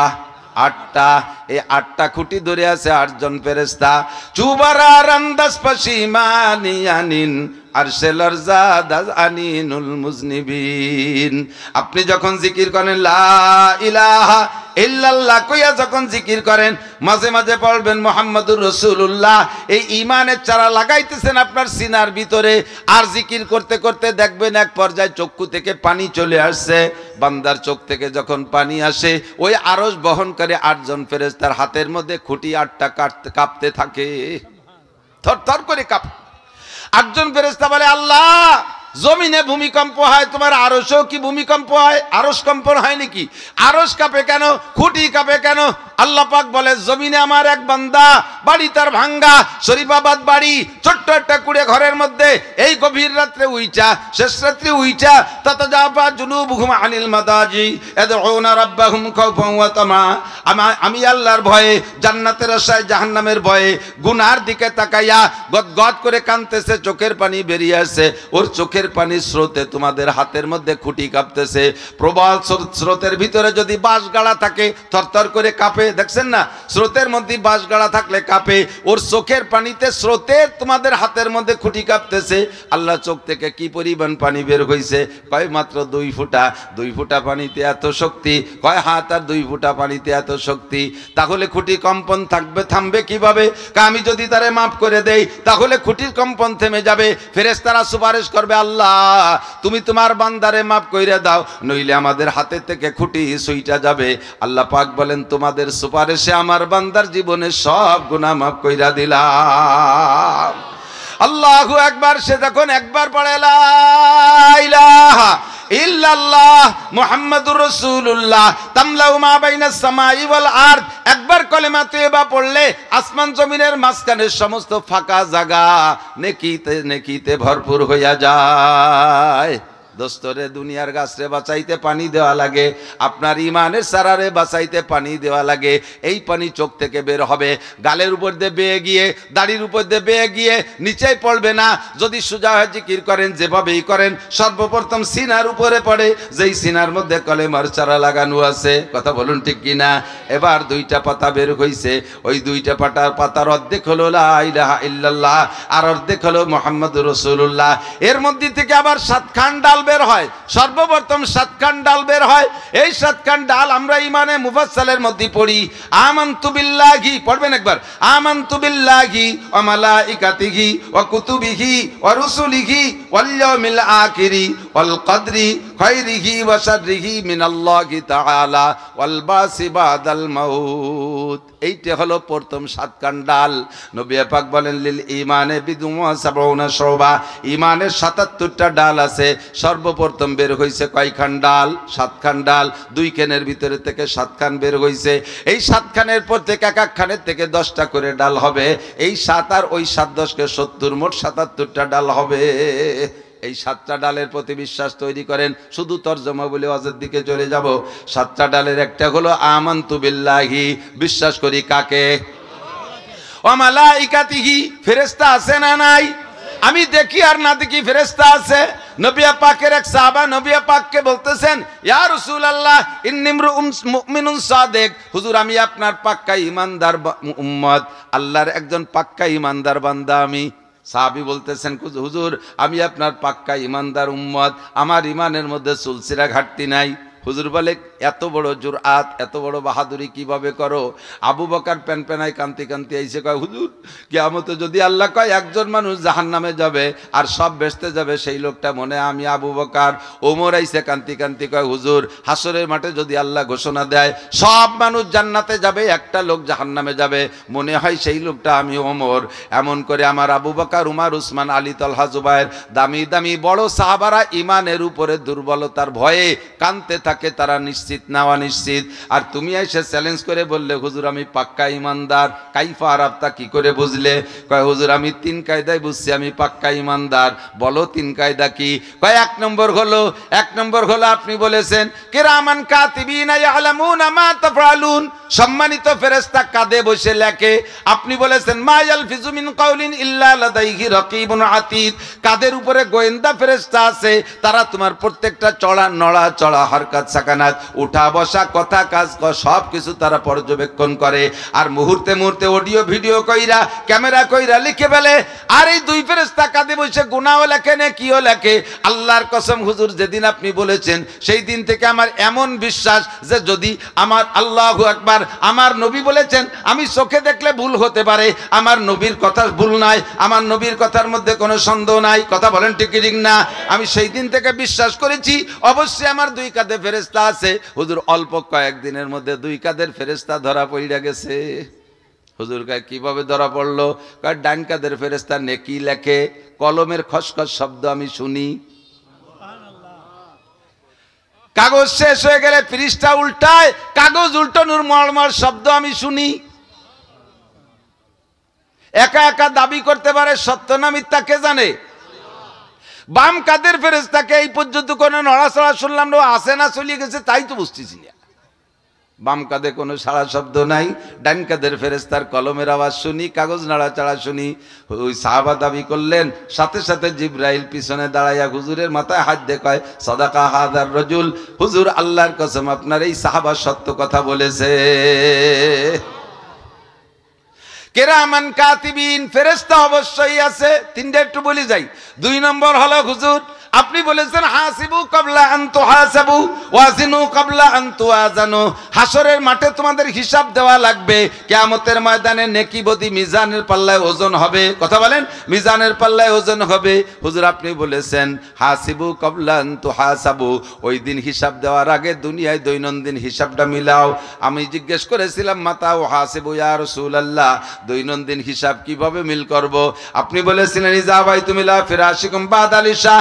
8টা। এই 8টা খুঁটি ধরে আছে 8 জন ফেরেশতা। চুবারার আন্দাজ পশিমানিয়ানিন আরশেলর জাদাজ আনিনুল মুজনিবিন। আপনি যখন জিকির করেন লা ইলাহা ইল্লাল্লাহ কইয়া যখন জিকির করেন, মাঝে মাঝে পড়বেন মুহাম্মাদুর রাসূলুল্লাহ। এই ঈমানের চারা লাগাইতেছেন আপনার সিনার ভিতরে। আর জিকির করতে করতে দেখবেন এক পর্যায়ে চক্ষু থেকে পানি চলে আসছে। বান্দার চোখ থেকে যখন পানি আসে, ওই আরশ বহন করে 8 জন ফেরেশতার হাতের মধ্যে খুঁটি 8টা কাঁপতে থাকে, থরথর করে কাঁপে। 8 জন ফেরেশতা বলে, আল্লাহ জমিনে ভূমিকম্প হয়, তোমার আরশেও কি ভূমিকম্প হয়? আরশ কম্পন হয় নাকি? আরশ কাঁপে কেন? খুঁটি কাঁপে কেন? আল্লাহ পাক বলে, জমিনে আমার এক বান্দা, বাড়ি তার ভাঙ্গা, শরীফাবাদ বাড়ি, ছোট্ট একটা কুড়ে ঘরের মধ্যে, এই গভীর রাত্রে উইটা, শেষ রাত্রে উইটা, তাতাজাফা জুনুবুহুম আনিল মাদাজি ইয়াদউনা রাব্বাহুম খাওফান ওয়া তামা। আমি আল্লাহর ভয়ে, জান্নাতের আশায়, জাহান্নামের ভয়ে গুনার দিকে তাকাইয়া গদগদ করে কাঁদতেছে, চোখের পানি বেরিয়ে আসে। ওর চোখের পানির স্রোতে তোমাদের হাতের মধ্যে খুঁটি কাঁপতেছে। প্রবল স্রোতের ভিতরে যদি বাঁশ গাড়া থাকে, থরথর করে কাঁপে। দেখছেন না, স্রোতের মধ্যে বাঁশ গাড়া থাকলে কাঁপে। ওর চোখের পানিতে স্রোতে তোমাদের হাতের মধ্যে খুঁটি কাঁপতেছে। আল্লাহ চোখ থেকে কি পরিমাণ পানি বের হইছে? কয় মাত্র 2 ফোঁটা। 2 ফোঁটা পানিতে এত শক্তি? কয় হাত আর 2 ফোঁটা পানিতে এত শক্তি। তাহলে খুঁটি কম্পন থামবে কিভাবে? আমি যদি তারে মাফ করে দেই, তাহলে খুঁটির কম্পন থেমে যাবে। ফেরেশতারা সুপারিশ করবে, আল্লাহ তুমি তোমার বান্দারে মাফ কইরা দাও, নইলে আমাদের হাতে থেকে খুঁটি ছুইটা যাবে। আল্লাহ পাক বলেন, তোমাদের সুপারিশে আমার বান্দার জীবনে সব গুনাহ মাফ কইরা দিলাম। আল্লাহু আকবার। সে যখন একবার পড়ে লা ইলাহা ইল্লাল্লাহ মুহাম্মাদুর রাসূলুল্লাহ তামলাউ মা বাইনাস সামাই ওয়াল আরদ, একবার কলেমা তয়্যিবা পড়লে আসমান জমিনের মাঝখানের সমস্ত ফাঁকা জায়গা নেকিতে ভরপুর হইয়া যায়। দোস্তরে দুনিয়ার গাছরে বাঁচাইতে পানি দেওয়া লাগে, আপনার ইমানের সারারে বাঁচাইতে পানি দেওয়া লাগে। এই পানি চোখ থেকে বের হবে, গালের উপর দিয়ে বেয়ে গিয়ে, দাড়ির উপর দিয়ে বেয়ে গিয়ে নিচেই পড়বে না। যদি সোজা হয়ে জিকির করেন, যেভাবেই করেন, সর্বপ্রথম সিনার উপরে পড়ে, যেই সিনার মধ্যে কলেমার চারা লাগানো আছে। কথা বলুন ঠিক কিনা? এবার দুইটা পাতা বের হইছে, ওই দুইটা পাতার অর্ধেক হলো লা ইলাহা ইল্লাল্লাহ, আর অর্ধেক হলো মুহাম্মাদুর রাসূলুল্লাহ। এর মধ্যে থেকে আবার 7 খান ডাল বের হয়, সর্বপ্রথম 7 খান ডাল বের হয়। এই 7 খান ডাল আমরা ইমানে মুফাসসালের মধ্যে পড়ি, আমানতু বিল্লাহি, পড়বেন একবার, আমানতু বিল্লাহি ওয়া মালাইকাতিহি ওয়া কুতুবিহি ওয়া রুসুলিহি ওয়াল ইয়াউমিল আখিরি ওয়াল কদরি খায়রিহি ওয়া শাররিহি মিনাল্লাহি তাআলা ওয়াল বাসি বাদাল মাউত। এইটা হলো প্রথম 7 খান ডাল। নবী পাক বলেন লিল ইমানে বিদুমা 70 শুবা, ইমানের 77টা ডাল আছে। সর্বপ্রথম বের হইছে কয় খান ডাল? 7 খান ডাল। 2 খানের ভিতরে থেকে 7 খান বের হইছে। এই 7 খানের প্রত্যেক এক এক খানের থেকে 10টা করে ডাল হবে। এই 7 আর ওই 7 10 কে 70, মোট 77টা ডাল হবে। এই 7টা ডালের প্রতি বিশ্বাস তৈরি করেন। শুধু তরজমা বলে ওয়াজের দিকে চলে যাব। 7টা ডালের একটা হলো আমানতু বিল্লাহি, বিশ্বাস করি কাকে? ওয়া মালাইকাতিহি, ফেরেশতা আছে না নাই? আমি দেখি আর না দেখি ফেরেশতা আছে। নবী পাকের এক সাহাবা নবী পাককে বলতেছেন, ইয়া রাসূলুল্লাহ ইন্নী মুমিনুন সাদিক, হুজুর আমি আপনার পাক্কা ঈমানদার উম্মত, আল্লাহর একজন পাক্কা ঈমানদার বান্দা আমি। সাহাবী বলতেছেন, হুজুর আমি আপনার পাক্কা ঈমানদার উম্মত, আমার ঈমানের মধ্যে চুলসিরা ঘাটতি নাই। হুজুর বলে, এত বড় জুরআত, এত বড় বাহাদুরি কিভাবে করো? আবু বকর প্যানপ্যানায় কান্তি কান্তি আইসে কয়, হুজুর কিয়ামতে যদি আল্লাহ কয় একজন মানুষ জাহান্নামে যাবে আর সব বেহেশতে যাবে, সেই লোকটা মনে আমি আবু বকর। ওমর আইসে কান্তি কান্তি কয়, হুজুর হাসরের মাঠে যদি আল্লাহ ঘোষণা দেয় সব মানুষ জান্নাতে যাবে, একটা লোক জাহান্নামে যাবে, মনে হয় সেই লোকটা আমি ওমর। এমন করে আমার আবু বকর, উমর, উসমান, আলী, তালহা, জুবায়ের, দামি দামি বড় সাহাবারা ইমানের উপরে দুর্বলতার ভয়ে কানতে থাকে, তারা নিশ্চিত না অনিশ্চিত। আর তুমি এসে চ্যালেঞ্জ করে বললে, হুজুর আমি পাক্কা ঈমানদার। কাইফা আরাফতা, কি করে বুঝলে? কয়, হুজুর আমি 3 কায়দায় বুঝছি আমি পাক্কা ঈমানদার। বলো 3 কায়দা কি? কয়, 1 নম্বর হলো আপনি বলেছেন কিরামান কাতিবিনা ইয়ালামুনা মা তাফআলুন, সম্মানিত ফেরেশতা কাঁধে বসে লেখে। আপনি বলেছেন মা ইয়ালফিজু মিন কাউলিন ইল্লা লাদাইহি রাকিবুন আতীদ, কাঁধের উপরে গোয়েন্দা ফেরেশতা আছে, তারা তোমার প্রত্যেকটা নড়া চড়া হরকত সাকানাত, উঠা বসা, কথা কাজ সব কিছু তারা পর্যবেক্ষণ করে। আর মুহূর্তে মুহূর্তে অডিও ভিডিও কইরা, ক্যামেরা কইরা লিখে ফেলে। আর এই 2 ফেরেশতা কাঁধে বসে গুনাহও লেখে, নেকিও লেখে। আল্লাহর কসম হুজুর, যেদিন আপনি বলেছেন সেই দিন থেকে আমার এমন বিশ্বাস যে যদি আমার, আল্লাহু আকবার, আমার নবী বলেছেন, আমি চোখে দেখলে ভুল হতে পারে, আমার নবীর কথা ভুল নাই, আমার নবীর কথার মধ্যে কোনো সন্দেহ নাই। কথা বলেন ঠিক কি ঠিক না? আমি সেই দিন থেকে বিশ্বাস করেছি অবশ্যই আমার 2 কাঁধে ফেরেশতা আছে। হুজুর অল্প কয়েকদিনের মধ্যে 2 কাঁধের ফেরেশতা ধরা পড়ে গেছে। হুজুর কয়, কিভাবে ধরা পড়লো? কয়, ডান কাঁধের ফেরেশতা নেকি লেখে, কলমের খসখস শব্দ আমি শুনি। কাগজ শেষ হয়ে গেলে পৃষ্ঠা উল্টায়, কাগজ উল্টানোর মড়মড় শব্দ আমি শুনি। একা একা দাবি করতে পারে সত্য না মিথ্যা কে জানে? বাম কাঁধের ফেরেশতাকে এই পর্যন্ত কোনো নড়াচড়া শুনলাম না, আসে না চলিয়ে গেছে তাই তো বুঝতেছি না। বাম কাঁধে কোনো সারা শব্দ নাই, ডান কাঁধের ফেরেশতার কলমের আওয়াজ শুনি, কাগজ নাড়াচাড়া শুনি। ওই সাহাবা দাবি করলেন, সাথে সাথে জিবরাইল পিছনে দাঁড়াইয়া হুজুরের মাথায় হাত দিয়ে কয়, সাদাকা হাদার রাজুল, হুজুর আল্লাহর কসম আপনার এই সাহাবা সত্য কথা বলেছে। কিরামান কাতিবিন, ফেরেশতা অবশ্যই আছে। 3টা একটু বলি যাই। 2 নম্বর হলো হুজুর আপনি বলেছেন হাসিবু কাবলা আন তুহাসাবু ওয়াজিনু কাবলা আন তুওয়াজানু, হাসরের মাঠে তোমাদের হিসাব দেওয়া লাগবে, কিয়ামতের ময়দানে নেকি বদি মিজানের পাল্লায় ওজন হবে। কথা বলেন, মিজানের পাল্লায় ওজন হবে। হুজুর আপনি বলেছেন হাসিবু কাবলা আন তুহাসাবু, ওই দিন হিসাব দেওয়ার আগে দুনিয়ায় দৈনন্দিন হিসাবটা মিলাও। আমি জিজ্ঞেস করেছিলাম মাতা ও হাসিবু ইয়া রাসূলুল্লাহ, দৈনন্দিন হিসাব কিভাবে মিল করব? আপনি বলেছিলেন ইজা বাইতুমিলা ফিরাশিকুম বাদাল ইশা,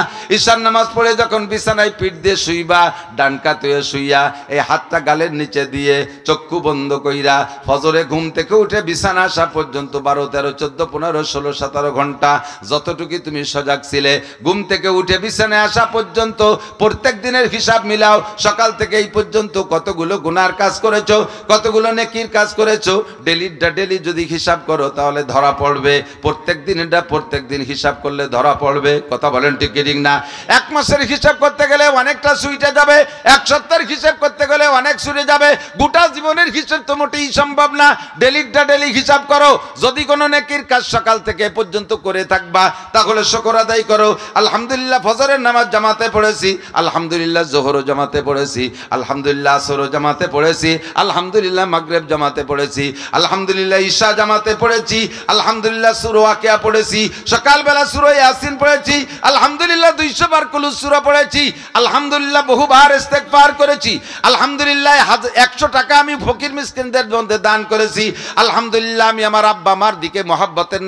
ঈশার নামাজ পড়ে যখন বিছানায় পিঠ দিয়ে শুইবা, ডান কাত হয়ে শুইয়া এই হাতটা গালের নিচে দিয়ে চক্ষু বন্ধ কইরা ফজরে ঘুম থেকে উঠে বিছানা আসা পর্যন্ত 12, 13, 14, 15, 16, 17 ঘন্টা যতটুকু তুমি সজাগ ছিলে, ঘুম থেকে উঠে বিছানায় আসা পর্যন্ত প্রত্যেক দিনের হিসাব মিলাও। সকাল থেকে এই পর্যন্ত কতগুলো গুনার কাজ করেছো, কতগুলো নেকির কাজ করেছো, ডেলি যদি হিসাব করো তাহলে ধরা পড়বে। প্রত্যেক দিন হিসাব করলে ধরা পড়বে। কথা বলেন ঠিক কি ঠিক না? এক মাসের হিসাব করতে গেলে অনেকটা সুইটে যাবে, এক সপ্তাহের হিসাব করতে গেলে অনেক সুরে যাবে। গোটা জীবনের হিসাব তো মোটেই সম্ভব না। ডেলি হিসাব করো। যদি কোনো নেকির কাজ সকাল থেকে পর্যন্ত করে থাকবা তাহলে শুকর আদায় করো। আলহামদুলিল্লাহ ফজরের নামাজ জামাতে পড়েছি, আলহামদুলিল্লাহ জোহরও জামাতে পড়েছি, আলহামদুলিল্লাহ আসরও জামাতে পড়েছি, আলহামদুলিল্লাহ মাগরিব জামাতে পড়েছি, আলহামদুলিল্লাহ ঈশা জামাতে পড়েছি, আলহামদুলিল্লাহ সূরা ওয়াকিয়া পড়েছি, সকালবেলা সূরা ইয়াসিন পড়েছি, আলহামদুলিল্লাহ 200 বার কুলু সূরা পড়েছি, আলহামদুলিল্লাহ বহুবার ইস্তেগফার করেছি, আলহামদুলিল্লাহ 100 টাকা আমি ফকির মিসকিনদের মধ্যে দান করেছি, আলহামদুলিল্লাহ আমি আমার আব্বা মার দিকে মহব্বতের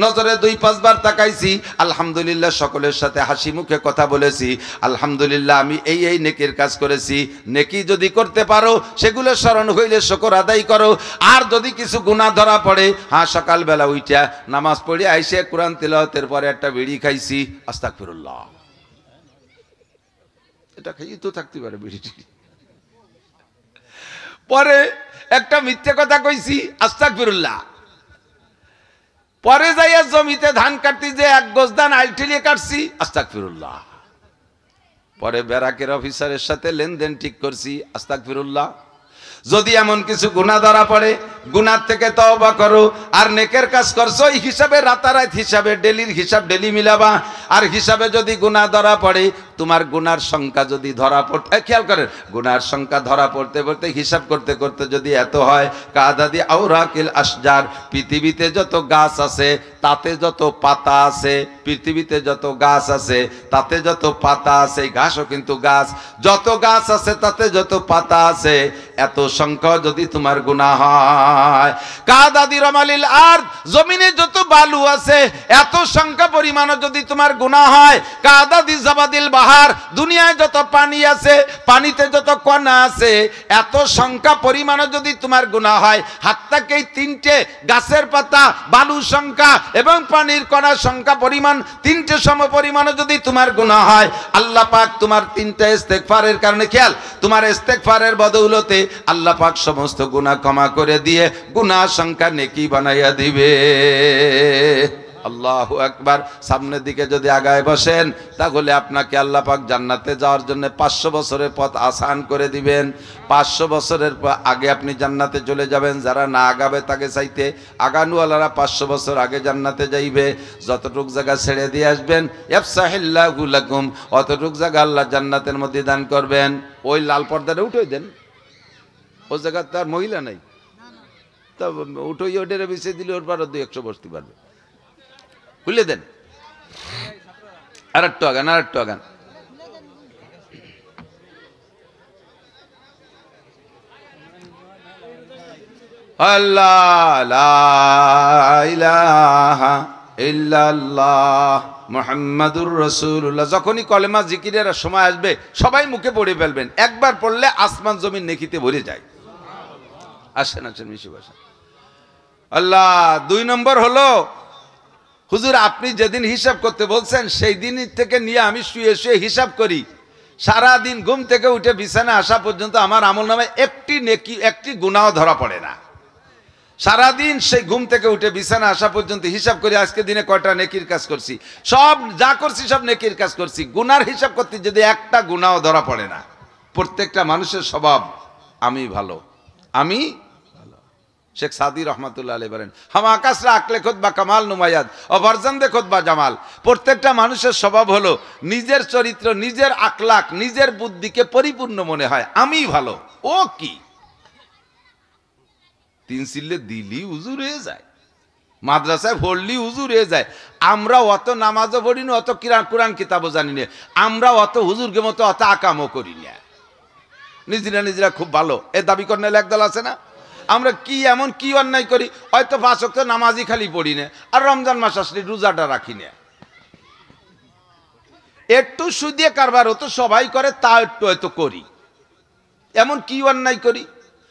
নজরে 2-5 বার তাকাইছি, আলহামদুলিল্লাহ সকলের সাথে হাসি মুখে কথা বলেছি, আলহামদুলিল্লাহ আমি এই নেকির কাজ করেছি। নেকি যদি করতে পারো সেগুলো স্মরণ হইলে শুকর আদায় করো। আর যদি কিছু গুনাহ ধরা পড়ে, হ্যাঁ সকালবেলা উইটা নামাজ পড়ে আইসে কোরআন তিলাওয়াতের পরে একটা বিড়ি খাইছি, আস্তাগফিরুল্লাহ, এটা খাইয়ে তো থাকতে পারে বিড়িটি। পরে একটা মিথ্যে কথা কইছি, আস্তাগফিরুল্লাহ। পরে যাইয়া জমিতে ধান কাটতে যে 1 গজ ধান আইলটিলিয়ে কাটছি, আস্তাগফিরুল্লাহ। পরে ব্যারাকের অফিসারের সাথে লেনদেন ঠিক করছি, আস্তাগফিরুল্লাহ। যদি এমন কিছু গুনাহ ধরা পড়ে, গুনাহ থেকে তওবা করো। আর নেকের কাজ করছো এই হিসাবে রাতারাত হিসাবে ডেলির হিসাব ডেলি মিলাবা। আর হিসাবে যদি গুনাহ ধরা পড়ে, তোমার গুনার সংখ্যা যদি ধরা পড়তে, খেয়াল করেন, গুনার সংখ্যা ধরা পড়তে পড়তে হিসাব করতে করতে যদি এত হয়, কাদাদি আওরাকিল আশজার, পৃথিবীতে যত গাছ আছে তাতে যত পাতা আছে, পৃথিবীতে যত গাছ আছে তাতে যত পাতা আছে, ঘাসও কিন্তু গাছ, যত গাছ আছে তাতে যত পাতা আছে, এত সংখ্যা যদি তোমার গুনাহ হয়, কাদাদি রমালিল আরদ, জমিনে যত বালু আছে এত সংখ্যা পরিমাণ যদি তোমার গুনাহ হয়, কাদাদি জাবাদিল বাহার, দুনিয়ায় যত পানি আছে, পানিতে যত কণা আছে, এত সংখ্যা পরিমাণ যদি তোমার গুনাহ হয়, হাত্তাকে এই 3টে গাছের পাতা, বালু সংখ্যা এবং পানির কণার সংখ্যা পরিমাণ 3টে সম পরিমাণ যদি তোমার গুনাহ হয়, আল্লাহ পাক তোমার 3টা ইস্তেগফারের কারণে, খেয়াল, তোমার ইস্তেগফারের বদৌলতে আল্লাহ পাক সমস্ত গুনাহ ক্ষমা করে দিয়ে গুনাহ সংখ্যা নেকি বানাইয়া দিবে। আল্লাহু আকবার। সামনের দিকে যদি আগায় বসেন তাহলে আপনাকে আল্লাহ পাক জান্নাতে যাওয়ার জন্য 500 বছরের পথ আসান করে দিবেন। 500 বছরের আগে আপনি জান্নাতে চলে যাবেন। যারা না আগাবে তাকে চাইতে আগানুওয়ালারা 500 বছর আগে জান্নাতে যাইবে। যতটুক জায়গা ছেড়ে দিয়ে আসবেন, ইয়াফসাহিল্লাহু লাকুম, অতটুক জায়গা আল্লাহ জান্নাতের মধ্যে দান করবেন। ওই লাল পর্দাটা উঠে দেন, ওই জায়গা তার মহিলা নাই, তা উঠোই ওটারে বিছিয়ে দিলে ওর পারো 200 বসতে পারবে। খুলে দেন, আর একটু আগান, আর একটু আগান। আল্লাহ লা ইলাহা ইল্লাল্লাহ মুহাম্মাদুর রাসূলুল্লাহ। যখনই কলেমা জিকিরের সময় আসবে সবাই মুখে পড়ে ফেলবেন। একবার পড়লে আসমান জমিন নেকিতে ভরে যায়। আসেন আসেন মিশু বসেন। আল্লাহ 2 নম্বর হলো, হুজুর আপনি যেদিন হিসাব করতে বলছেন সেই দিন থেকে নিয়ে আমি শুয়ে শুয়ে হিসাব করি, সারা দিন ঘুম থেকে উঠে বিছানা আসা পর্যন্ত আমার আমলনামায় একটি নেকি, একটি গুনাহ ধরা পড়ে না। সারাদিন সেই ঘুম থেকে উঠে বিছানা আসা পর্যন্ত হিসাব করি আজকে দিনে কয়টা নেকির কাজ করছি, সব যা করছি সব নেকির কাজ করছি। গুনার হিসাব করতে যদি একটা গুনাহ ধরা পড়ে না। প্রত্যেকটা মানুষের স্বভাব আমি ভালো, আমি শেখ সাদি রহমাতুল্লাহ আলাইহি বলেন, হাম আকাশরা আকলে খুতবা কামাল নুমায়াদ অবরজানদে খুতবা জামাল। প্রত্যেকটা মানুষের স্বভাব হলো নিজের চরিত্র, নিজের আখলাক, নিজের বুদ্ধিকে পরিপূর্ণ মনে হয়, আমি ভালো। ও কি 3 সিল্লে দিলি হুজুর হয়ে যায়, মাদ্রাসায় পড়লি হুজুর হয়ে যায়। আমরা অত নামাজও পড়ি না, অত কোরআন কিতাবও জানি না, আমরা অত হুজুরকে মতো অত আকামও করি না। নিজেরা খুব ভালো এ দাবি করেন একদল আছে না। আমরা কি এমন কি অন্যায় করি, হয়তো 5 ওয়াক্ত নামাজই খালি পড়ি না, আর রমজান মাস আসলে রোজাটা রাখি না। একটু সুদ দিয়ে কারবার হতো সবাই করে, তা একটু হয়তো করি। এমন কি অন্যায় করি?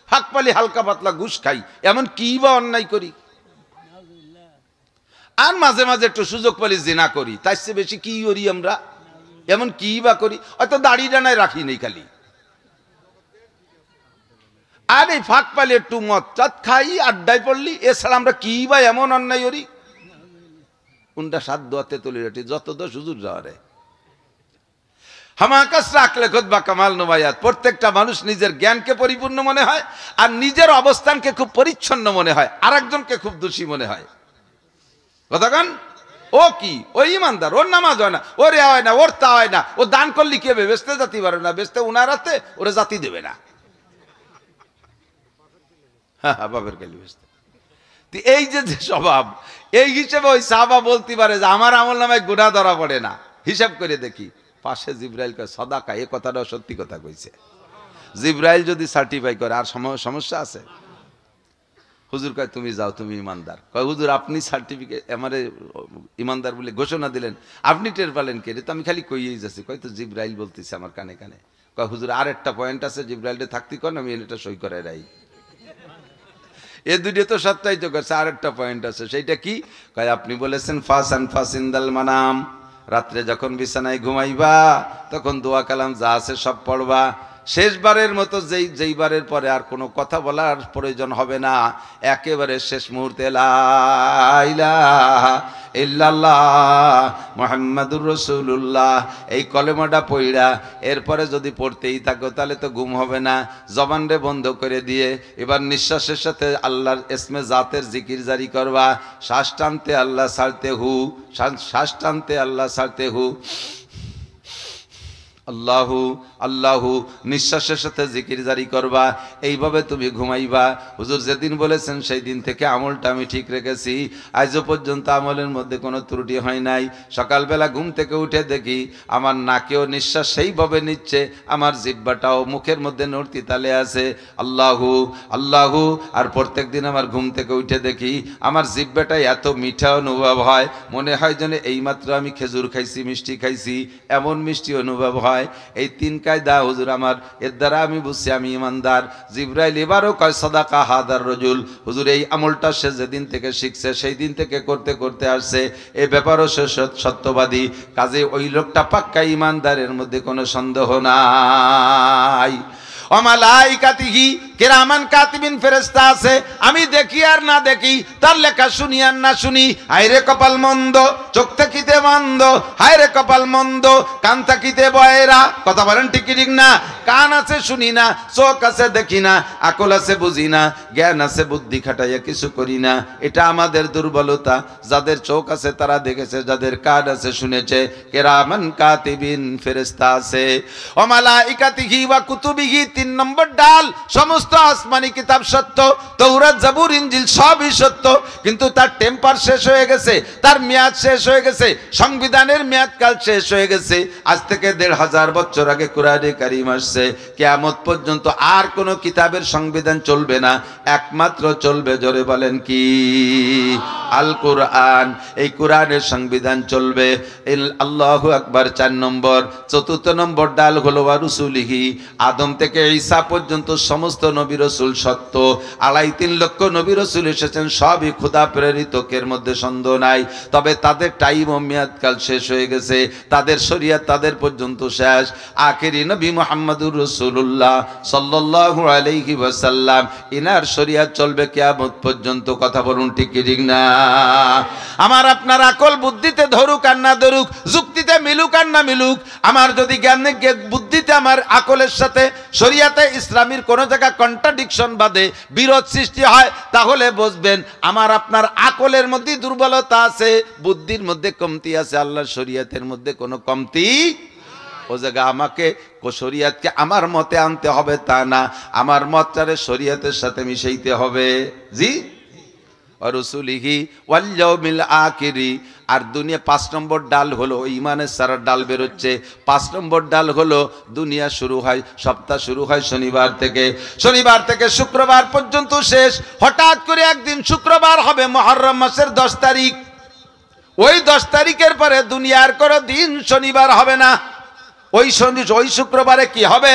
ফাঁক পালি হালকা পাতলা ঘুষ খাই, এমন কি বা অন্যায় করি? আর মাঝে মাঝে একটু সুযোগ পালি জিনা করি, তার চেয়ে বেশি কি করি আমরা? এমন কি বা করি? হয়তো দাড়ি ডানায় রাখি নেই খালি। আর এই ফাঁক পালি একটু মদ চাঁদ খাই, আড্ডায় পড়লি, এছাড়া আমরা কি বা এমন অন্যায় করি? কোনটা সাত দোয়াতে তুলি রেটি যত দোষ হুজুর যাওয়ারে হামাকাস রাখলে খোদবা কামাল নুবায়াত। প্রত্যেকটা মানুষ নিজের জ্ঞানকে পরিপূর্ণ মনে হয়, আর নিজের অবস্থানকে খুব পরিচ্ছন্ন মনে হয়, আর একজনকে খুব দোষী মনে হয়। কথাগান ও কি, ওই ইমানদার, ওর নামাজ হয় না, ওর এ হয় না, ওর তা হয় না, ও দান করলি কি হবে? বেচতে জাতি পারে না, বেচতে উনার হাতে, ওরা জাতি দেবে না। হ্যাঁ বাবের কালি বেচতে। এই যে স্বভাব, এই হিসেবে ওই সাহাবা বলতে পারে যে আমার আমল নামায় গুনাহ ধরা পড়ে না। হিসাব করে দেখি, পাশে জিব্রাইল কয় সাদাকা, এ কথাটাও সত্যি কথা কইছে। জিব্রাইল যদি সার্টিফাই করে আর সমস্যা আছে? হুজুর কয় তুমি যাও, তুমি ইমানদার। কয় হুজুর আপনি সার্টিফিকেট আমারে ইমানদার বলে ঘোষণা দিলেন, আপনি টের পেলেন কে? তো আমি খালি কইয়েই যাচ্ছি। কয় তো জিব্রাইল বলতেছে আমার কানে কানে। কয় হুজুর আর একটা পয়েন্ট আছে, জিব্রাইলটা থাকতে কর, আমি এটা সই করে রাই। এ দুটো তো সত্যায়িত করছে, আর একটা পয়েন্ট আছে, সেইটা কি? কয় আপনি বলেছেন ফাসান ফাসিন্দাল মানাম, রাত্রে যখন বিছানায় ঘুমাইবা তখন দোয়া কালাম যা আছে সব পড়বা। শেষবারের মতো যেইবারের পরে আর কোনো কথা বলার প্রয়োজন হবে না, একেবারে শেষ মুহূর্তে লা ইলাহা ইল্লাল্লাহ মুহাম্মাদুর রাসূলুল্লাহ এই কলেমাটা পড়া এরপরে যদি পড়তেই থাকো তাহলে তো ঘুম হবে না। জবানরে বন্ধ করে দিয়ে এবার নিঃশ্বাসের সাথে আল্লাহর ইসমে জাতের জিকির জারি করবা। শ্বাস টানতে আল্লাহ ছাড়তে হু, শ্বাস টানতে আল্লাহ ছাড়তে হু, আল্লাহু আল্লাহু, নিঃশ্বাসের সাথে জিকির জারি করবা। এইভাবে তুমি ঘুমাইবা। হুজুর যেদিন বলেছেন সেই দিন থেকে আমলটা আমি ঠিক রেখেছি, আজও পর্যন্ত আমলের মধ্যে কোনো ত্রুটি হয় নাই। সকালবেলা ঘুম থেকে উঠে দেখি আমার নাকেও নিঃশ্বাস সেইভাবে নিচ্ছে, আমার জিহ্বাটাও মুখের মধ্যে নড়তি তালে আছে, আল্লাহু আল্লাহু। আর প্রত্যেক দিন আমার ঘুম থেকে উঠে দেখি আমার জিহ্বাটাই এত মিঠা অনুভব হয়, মনে হয় যেন এইমাত্র আমি খেজুর খাইছি, মিষ্টি খাইছি, এমন মিষ্টি অনুভব হয়। এই তিন কায়দা হুজুর আমার, এর দ্বারা আমি বুঝছি আমি ইমানদার। জিব্রাইল এবারও কয় সাদাকা হাদার রজুল। হুজুর এই আমলটা সে যেদিন থেকে শিখছে সেই দিন থেকে করতে করতে আসছে, এ ব্যাপারও সে সত্যবাদী। কাজে ওই লোকটা পাক্কা ইমানদারের মধ্যে কোনো সন্দেহ নাই। ওয়ামালাইকাতিহি কিরামান কাতিবিন, ফেরেশতা আছে, আমি দেখি আর না দেখি, তার লেখা শুনি আর না শুনি। হায়রে কপাল মন্দ, চোখ থাকিতে বন্ধ, হায়রে কপাল মন্দ, কান থাকিতে বয়রা। কথা বলেন ঠিক কি ঠিক না? কান আছে শুনি না, চোখ আছে দেখি না, আকল আছে বুঝি না, জ্ঞান আছে বুদ্ধি খাটাইয়া কিছু করি না। এটা আমাদের দুর্বলতা। যাদের চোখ আছে তারা দেখেছে, যাদের কান আছে শুনেছে। কিরামান কাতিবিন, ফেরেশতা আছে। ওয়ামালাইকাতিহি ওয়া কুতুবিহি, 3 নম্বর ডাল। সমস্ত আসমানি কিতাব সত্য, তাওরাত জাবুর ইনজিল সবই সত্য, কিন্তু তার টেম্পার শেষ হয়ে গেছে, তার মেয়াদ শেষ হয়ে গেছে, সংবিধানের মেয়াদকাল শেষ হয়ে গেছে। আজ থেকে 1500 বছর আগে কোরআনে কারীম আসছে। কিয়ামত পর্যন্ত আর কোন কিতাবের সংবিধান চলবে না, একমাত্র চলবে, জোরে বলেন কি? আল কোরআন। এই কোরআনের সংবিধান চলবে। আল্লাহু আকবার 4 নম্বর। 4th নম্বর ডাল হলো ওয়া রুসুলিহি, আদম থেকে ঈসা পর্যন্ত সমস্ত নবী রাসূল সত্য। 3.5 লক্ষ নবী রাসূল এসেছেন, সবই খোদা প্রেরিত, এর মধ্যে সন্দেহ নাই। তবে তাদের টাইম ও মেয়াদকাল শেষ হয়ে গেছে, তাদের শরীয়ত তাদের পর্যন্ত শেষ। আখেরি নবী মুহাম্মদুর রাসূলুল্লাহ সাল্লাল্লাহু আলাইহি ওয়াসাল্লাম, ইনার শরীয়ত চলবে কিয়ামত পর্যন্ত। কথা বলুন ঠিক কি ঠিক না? আমার আপনার আকল বুদ্ধিতে ধরুক আর না ধরুক, যুক্তিতে মিলুক আর না মিলুক, আমার যদি জ্ঞানে বুদ্ধিতে আমার আকলের সাথে শরীয়তে ইসলামীর কোন জায়গা কন্ট্রাডিকশন বাদে বিরোধ সৃষ্টি হয়, তাহলে বুঝবেন আমার আপনার আকলের মধ্যে দুর্বলতা আছে, বুদ্ধির মধ্যে কমতি আছে, আল্লাহর শরীয়তের মধ্যে কোনো কমতি। ও জায়গা আমাকে শরীয়তকে আমার মতে আনতে হবে তা না, আমার মতটারে শরীয়তের সাথে মিশাইতে হবে। জি রসুলিহি ওয়াল ইয়াউমিল আখিরি। আর দুনিয়া 5 নম্বর ডাল হলো ইমানের সারা ডাল বেরোচ্ছে। 5 নম্বর ডাল হলো দুনিয়া শুরু হয়, সপ্তাহ শুরু হয় শনিবার থেকে শুক্রবার পর্যন্ত শেষ। হঠাৎ করে একদিন শুক্রবার হবে, মুহররম মাসের 10 তারিখ। ওই 10 তারিখের পরে দুনিয়ার কোনো দিন শনিবার হবে না। ওই শুক্রবারে কি হবে?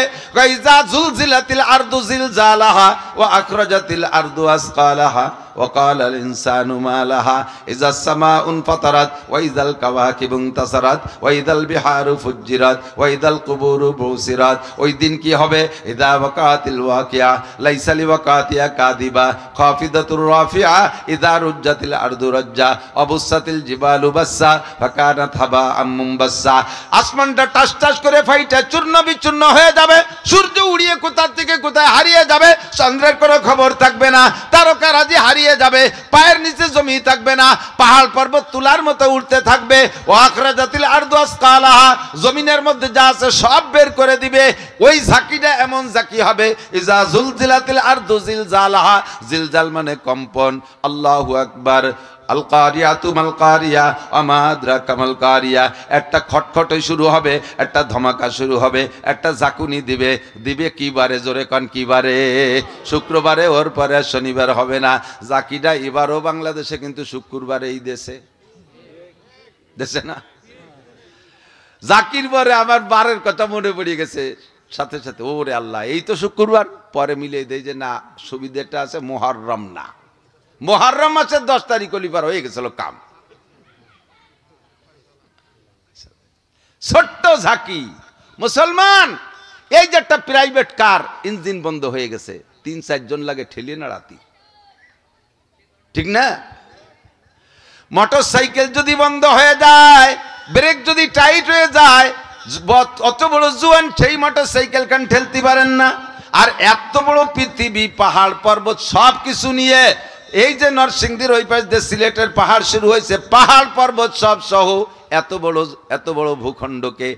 ইজা জুলজিলাতিল আরদু জিলজালাহা ওয়া আখরাজাতিল আরদু আসকালাহা ওয়া ক্বালাল ইনসানু মা লাহা ইজাস সামাউ ফাতারাত ওয়া ইযাল কাওয়াকিবু ইনতাসারাত ওয়া ইযাল বিহারু ফুজ্জিরাত ওয়া ইযাল কুবুরু বুসিরাত। ওই দিন কি হবে? ইযা ওয়াকাতিল ওয়াকিয়া লাইসা লিওয়াকাতিহা কাযিবা খাফিদাতুর রাফিআ ইযা রুজ্জাতিল আরদু রাজ্জা অবুসাতিল জিবালু বাসসা ফাকানাত হাবাআম মুনবাসসা। আসমানটা টাস টাস করে ফাইটা চূর্ণ বিচূর্ণ হয়ে যাবে, সূর্য উড়িয়ে কোথা থেকে কোথায় হারিয়ে যাবে, চন্দ্রের কোনো খবর থাকবে না, তারকারাজি হারিয়ে যাবে, পায়ের নিচে জমি থাকবে না, পাহাড় পর্বত তুলার মতো উঠতে থাকবে। ওয়া আখরাজাতিল আরদু আসকালাহা, জমিনের মধ্যে যা আছে সব বের করে দিবে। ওই ঝাঁকিটা এমন ঝাঁকি হবে, ইজা জুলজিলাতিল আরদু জিলজালাহা, জিলজাল মানে কম্পন। আল্লাহু আকবার। আল কারিয়াতু মাল কারিয়া আমা আদরাকা মাল কারিয়া। একটা খটখটে শুরু হবে, একটা ধমাকা শুরু হবে, একটা জাকুনি দিবে। দিবে কি বারে? জোরে কান কি বারে? শুক্রবারে, ওর পরে শনিবার হবে না। জাকিটা এবারও বাংলাদেশে, কিন্তু শুক্রবারে এই দেশে না। জাকির পরে আমার বারের কথা মনে পড়ে গেছে, সাথে সাথে ওরে আল্লাহ, এই তো শুক্রবার। পরে মিলিয়ে দেয় যে না, সুবিধাটা আছে মুহররম না, মুহররম মাসের 10 তারিখ অলিবার হয়ে গেছিল কাম। ছোট্ট ঝাঁকি। মুসলমান, এই যে একটা প্রাইভেট কার ইঞ্জিন বন্ধ হয়ে গেছে, 3-4 জন লাগে ঠেলিয়ে নাড়াতি, ঠিক না? মোটর সাইকেল যদি বন্ধ হয়ে যায়, ব্রেক যদি টাইট হয়ে যায়, অত বড় জুয়ান সেই মোটর সাইকেল কান ঠেলতে পারেন না। আর এত বড় পৃথিবী, পাহাড় পর্বত সব কিছু নিয়ে, এই যে নরসিংদীর ওই পাশ দিয়ে সিলেটের পাহাড় শুরু হয়েছে, পাহাড় পর্বত সব সহ এত বড় ভূখণ্ডকে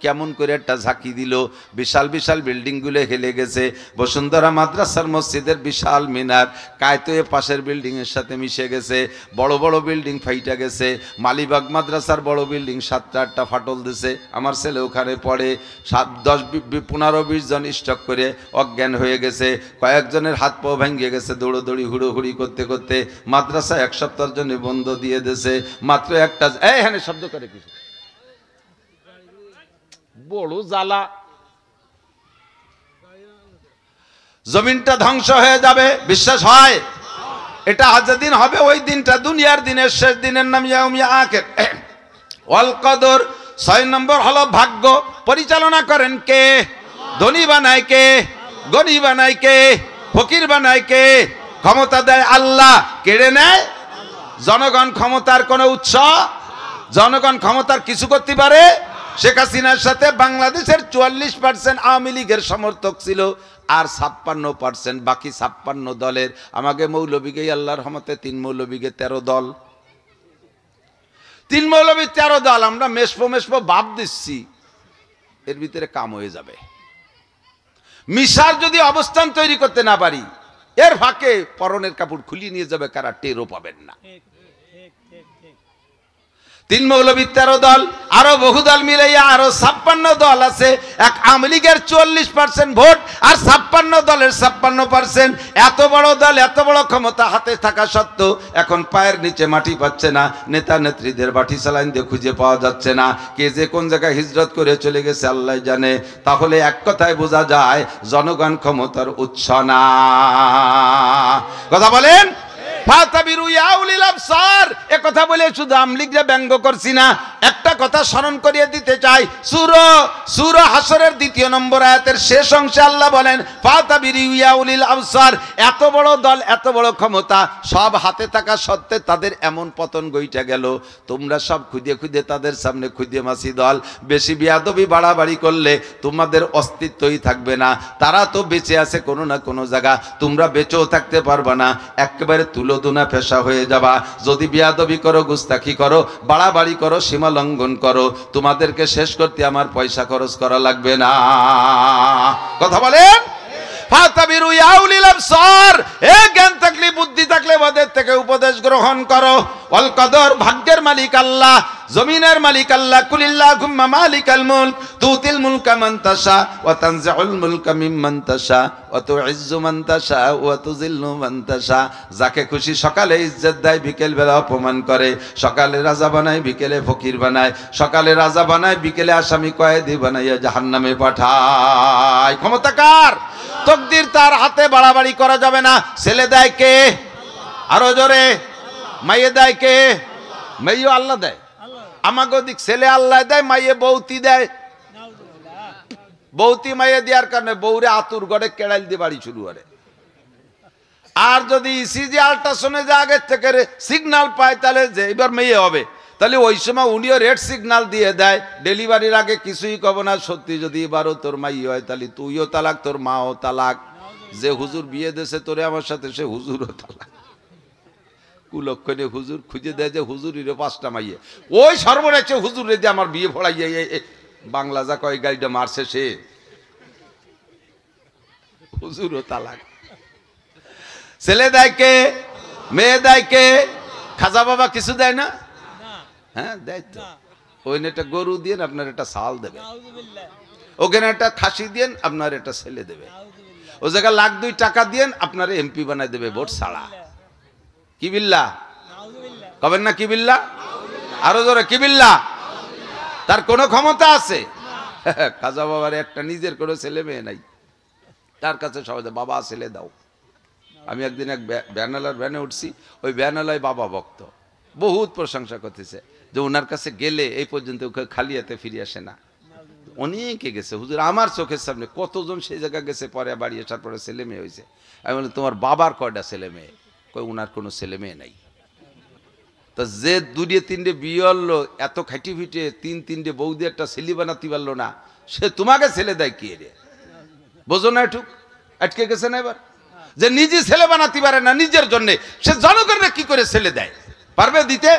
কেমন করে একটা ঝাঁকি দিল। বিশাল বিশাল বিল্ডিংগুলো হেলে গেছে। বসুন্ধরা মাদ্রাসার মসজিদের বিশাল মিনার কায়তোয়ে পাশের বিল্ডিং এর সাথে মিশে গেছে। বড় বড় বিল্ডিং ফাইটা গেছে। মালিবাগ মাদ্রাসার বড় বিল্ডিং 7-8টা ফাটল দিছে। আমার ছেলে ওখানে পড়ে, 10-15-20 জন স্টক করে অজ্ঞান হয়ে গেছে। কয়েকজনের হাত পা ভেঙে গেছে দৌড়োদৌড়ি হুড়োহুড়ি করতে করতে। মাদ্রাসা 1 সপ্তাহের জন্য বন্ধ দিয়ে দিয়েছে। মাত্র একটা এখানে শব্দ করে কিছু বড় জ্বালা। জমিনটা ধ্বংস হয়ে যাবে, বিশ্বাস হয়? এটা যেদিন হবে ওই দিনটা দুনিয়ার দিনের শেষ দিনের নাম ইয়াউমিয়া আখির। ওয়াল কদর। 6 নম্বর হলো ভাগ্য। পরিচালনা করেন কে? ধনী বানায় কে? গনি বানায় কে? ফকির বানায় কে? ক্ষমতা দেয় আল্লাহ, কেড়ে নেয় জনগণ। ক্ষমতার কোনো উৎস, জনগণ ক্ষমতার কিছু করতে পারে? শেখ হাসিনার সাথে বাংলাদেশের 44% আওয়ামী লীগের সমর্থক ছিল, আর 56% বাকি 56 দলের। আমাকে মৌলবীকে আল্লাহর রহমতে 3 মৌলবীকে 13 দল, 3 মৌলবী 13 দল। আমরা মেশপো ভাব দিচ্ছি, এর ভিতরে কাম হয়ে যাবে। মিশার যদি অবস্থান তৈরি করতে না পারি, এর ফাঁকে পরনের কাপড় খুলিয়ে নিয়ে যাবে, কারা টেরও পাবেন না। 3 মৌলবী 13 দল, আরো বহু দল মিলাইয়া আরো 56 দল আছে। এক আওয়ামী লীগের 44% ভোট, আর 56 দলের 56%। এত বড় দল, এত বড় ক্ষমতা হাতে থাকা সত্ত্বেও এখন পায়ের নিচে মাটি পাচ্ছে না। নেতা নেত্রীদের বাটি সালাইন দিয়ে খুঁজে পাওয়া যাচ্ছে না। কে যে কোন জায়গায় হিজরত করে চলে গেছে আল্লাহ জানে। তাহলে এক কথায় বোঝা যায়, জনগণ ক্ষমতার উৎস না। কথা বলেন? ফাতাবিরু ইয়া উলিল আবসার। এ কথা বলে শুধু আমলিগরা ব্যঙ্গ করছি না, একটা কথা স্মরণ করিয়ে দিতে চাই। সূরা হাসরের 2 নম্বর আয়াতের শেষ অংশে আল্লাহ বলেন, ফাতাবিরু ইয়া উলিল আবসার। এত বড় দল, এত বড় ক্ষমতা সব হাতে থাকা সত্ত্বে তাদের এমন পতন গইটা গেল। তোমরা সব খুঁজে খুঁজে তাদের সামনে খুঁজে মাসি দল। বেশি বিয়াদবি বাড়াবাড়ি করলে তোমাদের অস্তিত্বই থাকবে না। তারা তো বেঁচে আছে কোনো না কোনো জায়গা, তোমরা বেঁচেও থাকতে পারবা না। একেবারে তুলোদুনা পেশা হয়ে যাবা। যদি বিয়াদবি করো, গুস্তাখি করো, বাড়াবাড়ি করো, সীমা লঙ্ঘন করো, তোমাদেরকে শেষ করতে আমার পয়সা খরচ করা লাগবে না। কথা বলেন? ফাতাবিরু ইয়া উলিল আবসার। এ জ্ঞান থাকলে, বুদ্ধি থাকলে ওদের থেকে উপদেশ গ্রহণ গ্রহণ করো। ওয়াল কদর, ভাগ্যের মালিক আল্লাহ, জমিনের মালিক আল্লাহ। কুলিল্লাহুম্মা মালিকাল মুলক তুতিল মুলকা মান তাশা ওয়া তানজিউল মুলকা মিম্মান তাশা ওয়া তুইজ্জু মান তাশা ওয়া তুযিল্লু মান তাশা। যাকে খুশি সকালে ইজ্জত দেয়, বিকেল বেলা অপমান করে। সকালে রাজা বানায়, বিকেলে ফকির বানায়। সকালে রাজা বানায়, বিকেলে আসামি কয়েদি বানাইয়া জাহান্নামে পাঠায়। ক্ষমতা কার? তকদির তার হাতে, বাড়াবাড়ি করা যাবে না। ছেলে দেয় কে? আরো জোরে। মাইয়ে দেয় কে? মাইও আল্লাহ দেয়। আমাকে দিক ছেলে আল্লাহ দেয়, মাইয়ে বৌতি দেয়। বৌতি মাইয়ে দেওয়ার কারণে বৌরে আতুর গড়ে কেড়াইল দিয়ে বাড়ি শুরু করে। আর যদি ইসিজি আল্ট্রাসাউন্ডে যে আগের থেকে সিগন্যাল পায়, তাহলে যে এবার মেয়ে হবে, তাহলে ওই সময় উনিও রেড সিগন্যাল দিয়ে দেয়। ডেলিভারির আগে কিছুই কব না। সত্যি যদি এবারও তোর মাই হয়, তাহলে তুইও তালাক, তোর মাও তালাক। যে হুজুর বিয়ে দেশে তোরে আমার সাথে, সে হুজুরও তালাক। কুলক্ষণে হুজুর খুঁজে দেয় যে হুজুরিরও 5টা মাইয়ে। ওই সর্বনাশে হুজুর রে দিয়ে আমার বিয়ে ফড়াইয়া বাংলা যা কয় গাড়িটা মারছে, সে হুজুরও তালাক। ছেলে দেয় কে? মেয়ে দেয় কে? খাজা বাবা কিছু দেয় না? হ্যাঁ দেয় তো। ওইখানে একটা গরু দিয়ে আপনার একটা ছাল দেবে, ওখানে একটা খাসি দিয়ে আপনার একটা ছেলে দেবে, ও জায়গায় 1,02,000 টাকা দিয়ে আপনার এমপি বানাই দেবে ভোট ছাড়া। কি বিল্লাহ কবেন না? কি বিল্লাহ? আরো জোরে কি বিল্লাহ? তার কোনো ক্ষমতা আছে? খাজা বাবার একটা নিজের কোনো ছেলে মেয়ে নাই, তার কাছে সবাই বাবা ছেলে দাও। আমি একদিন এক ভ্যানালার ভ্যানে উঠছি, ওই ভ্যানালায় বাবা ভক্ত, বহুত প্রশংসা করতেছে যে ওনার কাছে গেলে এই পর্যন্ত খালি হাতে ফিরে আসে না। অনেকে গেছে হুজুর, আমার চোখের সামনে কতজন সেই জায়গায় গেছে, পরে বাড়ি আসার পরে ছেলে মেয়ে হয়েছে। আমি বলি তোমার বাবার কয়টা ছেলে মেয়ে? কই ওনার কোনো ছেলে মেয়ে নাই। তো যে 2-3 বিয়ে হলো, এত খাইটি ফিটে 3-3 বউ দিয়ে একটা ছেলে বানাতে পারলো না, সে তোমাকে ছেলে দেয় কি রে? বোঝো না? এটুক আটকে গেছে না এবার। যে নিজে ছেলে বানাতে পারে না নিজের জন্য, সে জনগণকে কি করে ছেলে দেয়? পারবে দিতে?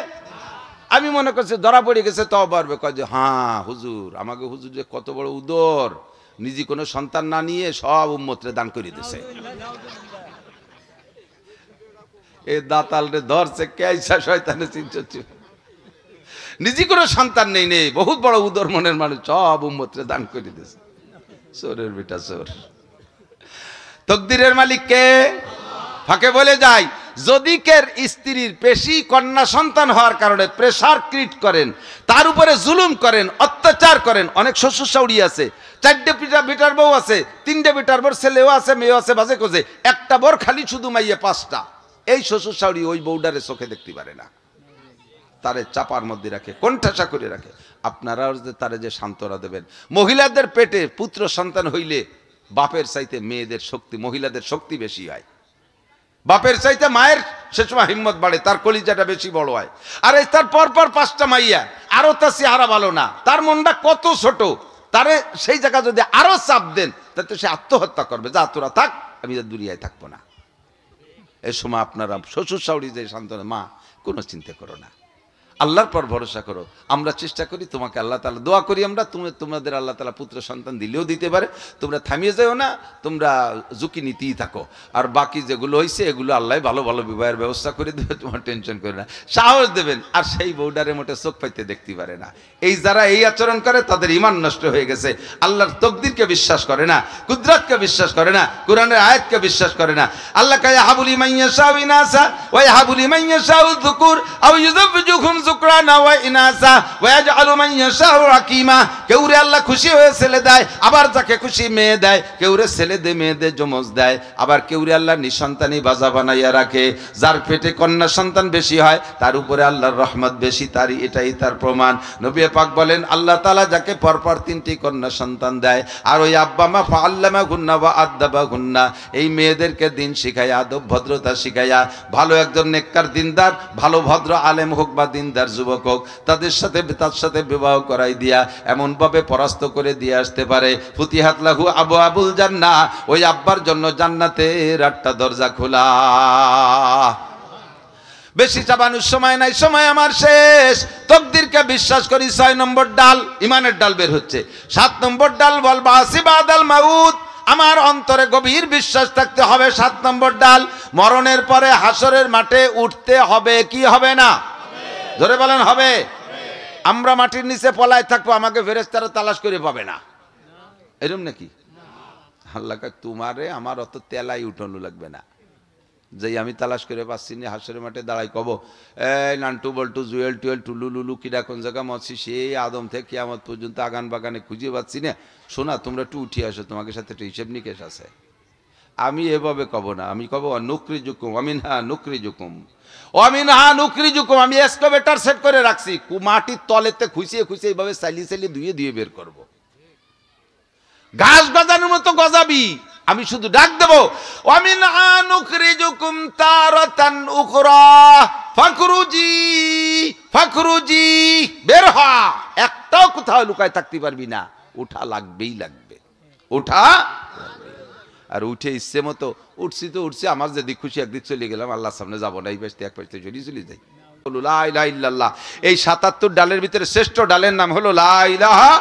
আমি মনে করছি ধরা পড়ে গেছে, তাও পারবে। কয় যে হ্যাঁ হুজুর, আমাকে হুজুর যে কত বড় উদর, নিজে কোনো সন্তান না নিয়ে সব উম্মতরে দান করে দিছে। এ দাতাল রে ধরছে কেইসা শয়তানে চিনছে। নিজে কোনো সন্তান নেই, বহুত বড় উদর মনের মানুষ, সব উম্মতরে দান করে দিছে। চোরের বেটা চোর। তকদিরের মালিক কে? ফাঁকে বলে যায়, যদি কের স্ত্রীর বেশি কন্যা সন্তান হওয়ার কারণে প্রেসার ক্রিয়েট করেন, তার উপরে জুলুম করেন, অত্যাচার করেন। অনেক শ্বশুর শাশুড়ি আছে, 4টে বেটার বউ আছে, 3টে বেটার বউ, ছেলেও আছে, মেয়েও আছে, বাজে কোজে, একটা বর খালি শুধু মাইয়ে 5টা। এই শ্বশুর শাশুড়ি ওই বউডারে চোখে দেখতে পারে না, তারে চাপার মধ্যে রাখে, কোণঠাসা করে রাখে। আপনারা তারে যে সান্ত্বনা দেবেন। মহিলাদের পেটে পুত্র সন্তান হইলে বাপের চাইতে মেয়েদের শক্তি, মহিলাদের শক্তি বেশি হয়। বাপের চাইতে মায়ের সে সময় হিম্মত বাড়ে, তার কলিজাটা বেশি বড় হয়। আর এই তার পরপর 5টা মাইয়া, আরো তার চেহারা ভালো না, তার মনটা কত ছোট, তারে সেই জায়গা যদি আরো চাপ দেন, তাতে সে আত্মহত্যা করবে। যা তোরা থাক, আমি দুনিয়ায় থাকবো না। এই সময় আপনারা শ্বশুর শাশুড়ি যে সান্ত্বনা, মা কোনো চিন্তা করো না, আল্লাহর পর ভরসা করো। আমরা চেষ্টা করি তোমাকে, আল্লাহ তাআলা দোয়া করি আমরা, তোমাদের আল্লাহ তাআলা পুত্র সন্তান দিলেও দিতে পারে। তোমরা থামিয়ে যাও না, তোমরা ঝুঁকি নিতেই থাকো। আর বাকি যেগুলো হয়েছে এগুলো আল্লাহ ভালো ভালো বিবাহের ব্যবস্থা করে দেবে, তোমার টেনশন করে না, সাহস দেবেন। আর সেই বউডারে মোটে চোখ পাইতে দেখতে পারে না। এই যারা এই আচরণ করে তাদের ঈমান নষ্ট হয়ে গেছে। আল্লাহর তকদিরকে বিশ্বাস করে না, কুদরতকে বিশ্বাস করে না, কোরআনের আয়াতকে বিশ্বাস করে না। আল্লাহ কায়া হাবুলি মাইয়া শাউ ইনাসা ওয়া হাবুলি মাইয়া শাউ যুকুর আও ইউযাবজুহুম যুকরানা ওয়া ইনাসা ওয়া ইয়াজআলু মাইয়া শাউ আকিমা। কেউরে আল্লাহ খুশি হয়ে ছেলে দেয়, আবার যাকে খুশি মেয়ে দেয়। কেউরে ছেলে দে মেয়ে দে জমজ দেয়, আবার কেউরে আল্লাহ নিঃসন্তানই বাজা বানাইয়া রাখে। যার পেটে কন্যা সন্তান বেশি হয় তার উপরে আল্লাহর রহমত বেশি, তারই এটাই তার প্রমাণ। নবী পাক বলেন, আল্লাহ তাআলা যাকে পরপর 3টি কন্যা সন্তান দেয়, আর ওই আব্বা মা ফাআল্লামা গুন্না ওয়া আদাবা গুন্না, এই মেয়েদেরকে দিন শিখায়া, আদব ভদ্রতা শিখায়া, ভালো একজন নেককার দিনদার, ভালো ভদ্র আলেম হোক বা দিনদার যুবক হোক, তার সাথে বিবাহ করাই দিয়া এমন ভাবে পরাস্ত করে দিয়ে আসতে পারে, ফুতিহাত লাহু আবু আবুল জান্নাহ, ওই আব্বার জন্য জান্নাতের 8টা দরজা খোলা। বেশি চাবানোর সময় নাই, সময় আমার শেষ। তকদিরকে বিশ্বাস করি। 6 নম্বর ডাল, ইমানের ডাল বের হচ্ছে। 7 নম্বর ডাল বল বাসি বাদাল মাউত, আমার অন্তরে গভীর বিশ্বাস থাকতে হবে। 7 নম্বর ডাল, মরণের পরে হাসরের মাঠে উঠতে হবে কি হবে না? ধরে বলেন হবে। আমরা মাটির নিচে পলায় থাকবো, আমাকে ফেরেশতারা তালাশ করে পাবে না, এরকম নাকি? আল্লাহ কয় তোমারে আমার অত তেলাই উঠানো লাগবে না, যেই আমি তালাশ করে পাচ্ছি না হাসরের মাঠে দাঁড়াই কব এই নান্টু বল্টু জুয়েল টুয়েল টুলু লুলু কিরা কোন জায়গা মরছি সেই আদম থেকে কিয়ামত পর্যন্ত আগান বাগানে খুঁজে পাচ্ছি না, শোনা তোমরা একটু উঠে আসো, তোমাদের সাথে একটা হিসেব নিকেশ আছে। আমি এভাবে কব না, আমি কব নুকরি জুকুম অমিনহা নুকরি জুকুম অমিনহা নুকরি জুকুম। আমি এক্সকাভেটর সেট করে রাখছি, মাটির তলেতে খুঁচিয়ে খুঁচিয়ে এইভাবে চালিয়ে চালিয়ে ধুয়ে ধুয়ে বের করব। ঘাস গজানোর মতো গজাবি, আমি শুধু ডাক দেবো ওয়ামিনহা নুখরিজুকুম তারাতান উখরা ফাখরুজি ফাখরুজি, বের হ, একটাও কোথাও লুকায় থাকতে পারবি না, উঠা লাগবেই লাগবে, উঠা। আর উঠে ইচ্ছে মতো উঠছি তো উঠছি, আমার যেদিক খুশি একদিক চলে গেলাম, আল্লাহর সামনে যাবো না, এই পাশে এক পাশে চলে যাই। লা ইলাহা ইল্লাল্লাহ, এই 77 ডালের ভিতরে শ্রেষ্ঠ ডালের নাম হলো লা ইলাহা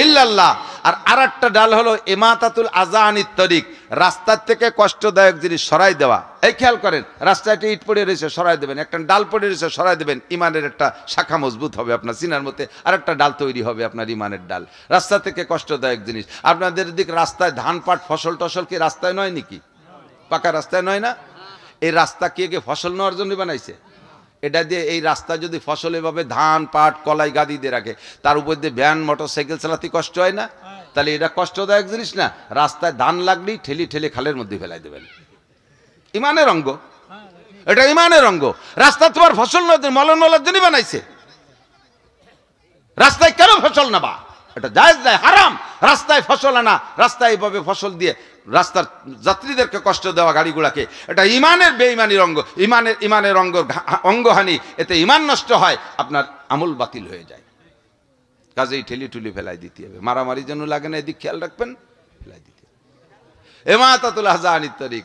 ইল্লাল্লাহ। আর আরেকটা ডাল হলো ইমাতাতুল আযা আনিত তরিক, রাস্তার থেকে কষ্টদায়ক জিনিস সরাই দেওয়া। এই খেয়াল করেন, রাস্তায় একটা ইট পড়ে রয়েছে সরাই দেবেন, একটা ডাল পড়ে রয়েছে সরাই দেবেন, ইমানের একটা শাখা মজবুত হবে আপনার সিনার মধ্যে, আর একটা ডাল তৈরি হবে আপনার ইমানের ডাল। রাস্তা থেকে কষ্টদায়ক জিনিস, আপনাদের দিক রাস্তায় ধান পাট ফসল টসল কি রাস্তায় নয় নাকি? পাকা রাস্তায় নয় না? এই রাস্তা কে কে ফসল নেওয়ার জন্য বানাইছে? এটা দিয়ে এই রাস্তা যদি ফসল এভাবে ধান পাট কলাই গাদি দিয়ে রাখে, তার উপর দিয়ে ভ্যান মোটর সাইকেল চালাতে কষ্ট হয় না? তাহলে এটা কষ্টদায়ক জিনিস না? রাস্তায় ধান লাগলেই ঠেলি ঠেলে খালের মধ্যে ফেলাই দেবেন, ইমানের অঙ্গ, এটা ইমানের অঙ্গ। রাস্তা তোমার ফসল মলন মলার জন্য বানাইছে, রাস্তায় কেন ফসল নেবা? এটা জায়েজ নাই, হারাম রাস্তায় ফসল আনা, রাস্তায় এভাবে ফসল দিয়ে রাস্তার যাত্রীদেরকে কষ্ট দেওয়া গাড়িগুলাকে, এটা ইমানের বেঈমানির অঙ্গ, ইমানের অঙ্গহানি, এতে ইমান নষ্ট হয়, আপনার আমল বাতিল হয়ে যায়। কাজেই ঠেলি টুলি ফেলাই দিতে হবে, মারামারি যেন লাগে না, এদিক খেয়াল রাখবেন, ফেলাই দিতে হবে। ইমাতাতুল আযা আনিত তরিক,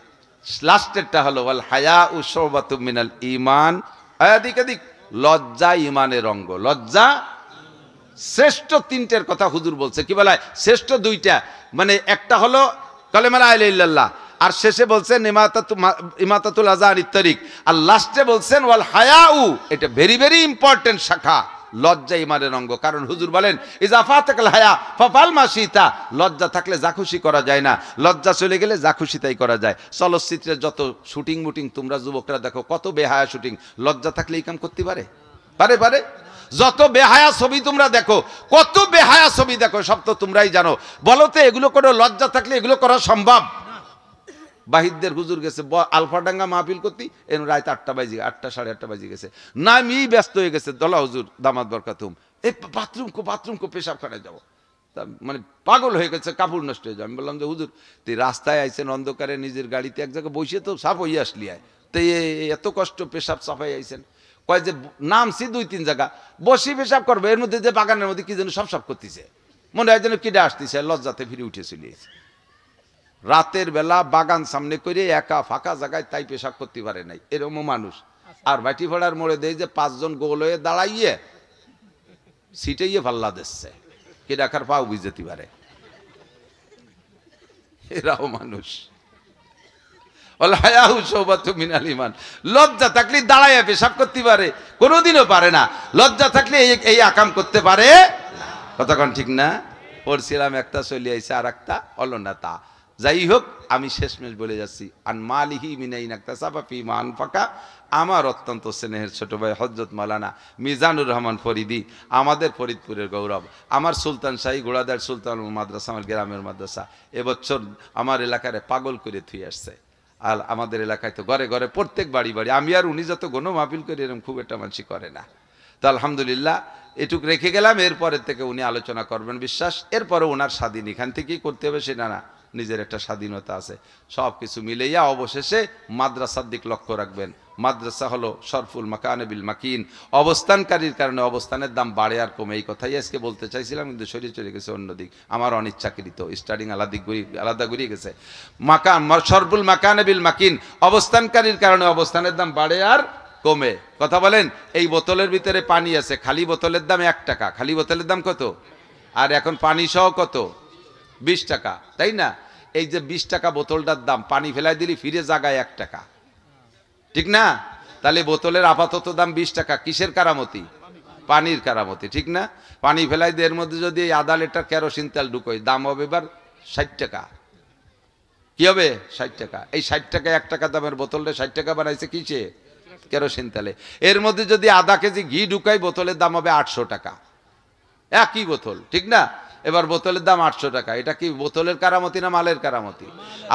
লাস্টেরটা হলো ওয়াল হায়াউ শুবাতুম মিনাল ঈমান, এদিক এদিক, লজ্জা ইমানের অঙ্গ। লজ্জা শ্রেষ্ঠ 3টের কথা হুজুর বলছে, কি বলে শ্রেষ্ঠ 2টা, মানে একটা হলো কালেমা লা ইলাহা ইল্লাল্লাহ, আর শেষে বলছেন ইমাতাতুল আযা আনিত তরিক, আর লাস্টে বলছেন ওয়াল হায়াউ, এটা ভেরি ভেরি ইম্পর্টেন্ট শাখা। লজ্জা ইমানের অঙ্গ, কারণ হুজুর বলেন ইযা ফাতাকাল হায়া ফাফাল মা শিতা, লজ্জা থাকলে যা খুশি করা যায় না, লজ্জা চলে গেলে যা খুশি তাই করা যায়। চলচ্চিত্রের যত শুটিং মুটিং তোমরা যুবকরা দেখো, কত বেহায়া শুটিং, লজ্জা থাকলে এই কাম করতে পারে? পারে পারে? যত বেহায়া ছবি তোমরা দেখো, কত বেহায়া ছবি দেখো, সব তো তোমরাই জানো। বলো তো এগুলো করে লজ্জা থাকলে এগুলো করা সম্ভব? বাহিরদের হুজুর গেছে আলফাডাঙ্গা মাহফিল করতি, এর রাত 8টা বাজে, 8টা সাড়ে 8টা বাজে গেছে, নামি ব্যস্ত হয়ে গেছে, দলা হুজুর দামাত বরকাতুম, এই বাথরুম কো পেশাবখানায় যাবো, মানে পাগল হয়ে গেছে, কাপড় নষ্ট হয়ে যায়। আমি বললাম যে হুজুর তুই রাস্তায় আইছেন অন্ধকারে, নিজের গাড়িতে এক জায়গায় বসে তো সাফ হয়ে আসলি, আয় তো এত কষ্ট পেশাব সাফাই আইছেন? কয় যে নামছি 2-3 জায়গা, বসি পেশাব করবো, এর মধ্যে যে বাগানের মধ্যে কি যেন সব সাফ করতেছে, মনে হয় যেন কিডা আসতেছে, লজ্জাতে ফিরে উঠে চলে এসেছে। রাতের বেলা বাগান সামনে করে একা ফাঁকা জায়গায় তাই পেশাব করতে পারে নাই, এরকম মানুষ। আর বাটি ভাড়ার মোড়ে দেয় যে 5 জন গোল হয়ে দাঁড়াইয়ে সিটেইয়ে পাল্লা দিচ্ছে, কে ডাকার পাও বুঝতে পারে, এরাও মানুষ। লজ্জা থাকলে দাঁড়াইয়া পেশাব করতে পারে? কোনোদিনও পারে না। লজ্জা থাকলে এই আকাম করতে পারে? কতক্ষণ ঠিক না? পড়ছিলাম একটা চলে আইছে, আর একটা হলো না। তা যাই হোক, আমি শেষমেশ বলে যাচ্ছি, আন মালিহি মিনাইন ইকতাসাবা ফিমা আনফাকা, আমার অত্যন্ত স্নেহের ছোট ভাই হযরত মাওলানা মিজানুর রহমান ফরিদি, আমাদের ফরিদপুরের গৌরব, আমার সুলতান শাহী গোড়াদার সুলতান মাদ্রাসা, আমার গ্রামের মাদ্রাসা, এবছর আমার এলাকারে পাগল করে থুই আসছে। আর আমাদের এলাকায় তো ঘরে ঘরে প্রত্যেক বাড়ি বাড়ি, আমি আর উনি যত গণ মাহফিল করি এরকম খুব একটা মানুষ করে না। তো আলহামদুলিল্লাহ এটুক রেখে গেলাম, এরপরের থেকে উনি আলোচনা করবেন বিশ্বাস। এরপরে ওনার স্বাধীন এখান থেকেই করতে হবে সেটা না, নিজের একটা স্বাধীনতা আছে। সব কিছু মিলেইয়া অবশেষে মাদ্রাসার দিক লক্ষ্য রাখবেন। মাদ্রাসা হলো শরফুল মাকানে বিল মাকিন, অবস্থানকারীর কারণে অবস্থানের দাম বাড়ে আর কমে, এই কথাই আজকে বলতে চাইছিলাম, কিন্তু সরিয়ে চলে গেছে অন্যদিক, আমার অনিচ্ছাকৃত স্টার্টিং আলাদা ঘুরিয়ে গেছে। মাকান শরফুল মাকানে বিল মাকিন, অবস্থানকারীর কারণে অবস্থানের দাম বাড়ে আর কমে। কথা বলেন, এই বোতলের ভিতরে পানি আছে, খালি বোতলের দাম 1 টাকা, খালি বোতলের দাম কত? আর এখন পানি সহ কত? 20 টাকা, তাই না? এই যে 20 টাকা বোতলটার দাম, পানি ফেলাই দিলি ফিরে জাগায় 1 টাকা, ঠিক না? তাহলে বোতলের আপাতত দাম 20 টাকা, কিসের কারামতি? পানির কারামতি, ঠিক না? পানি ফেলাই দিয়ে এর মধ্যে যদি আধা লিটার কেরোসিন তেল ঢুকোই, দাম হবে এবার 60 টাকা। কি হবে? 60 টাকা। এই 60 টাকা 1 টাকা দামের বোতলটা 60 টাকা বানাইছে কিসে? কেরোসিন তেলে। এর মধ্যে যদি আধা কেজি ঘি ঢুকাই, বোতলের দাম হবে 800 টাকা, একই বোতল, ঠিক না? এবার বোতলের দাম 800 টাকা। এটা কি বোতলের কারামতি না মালের কারামতি?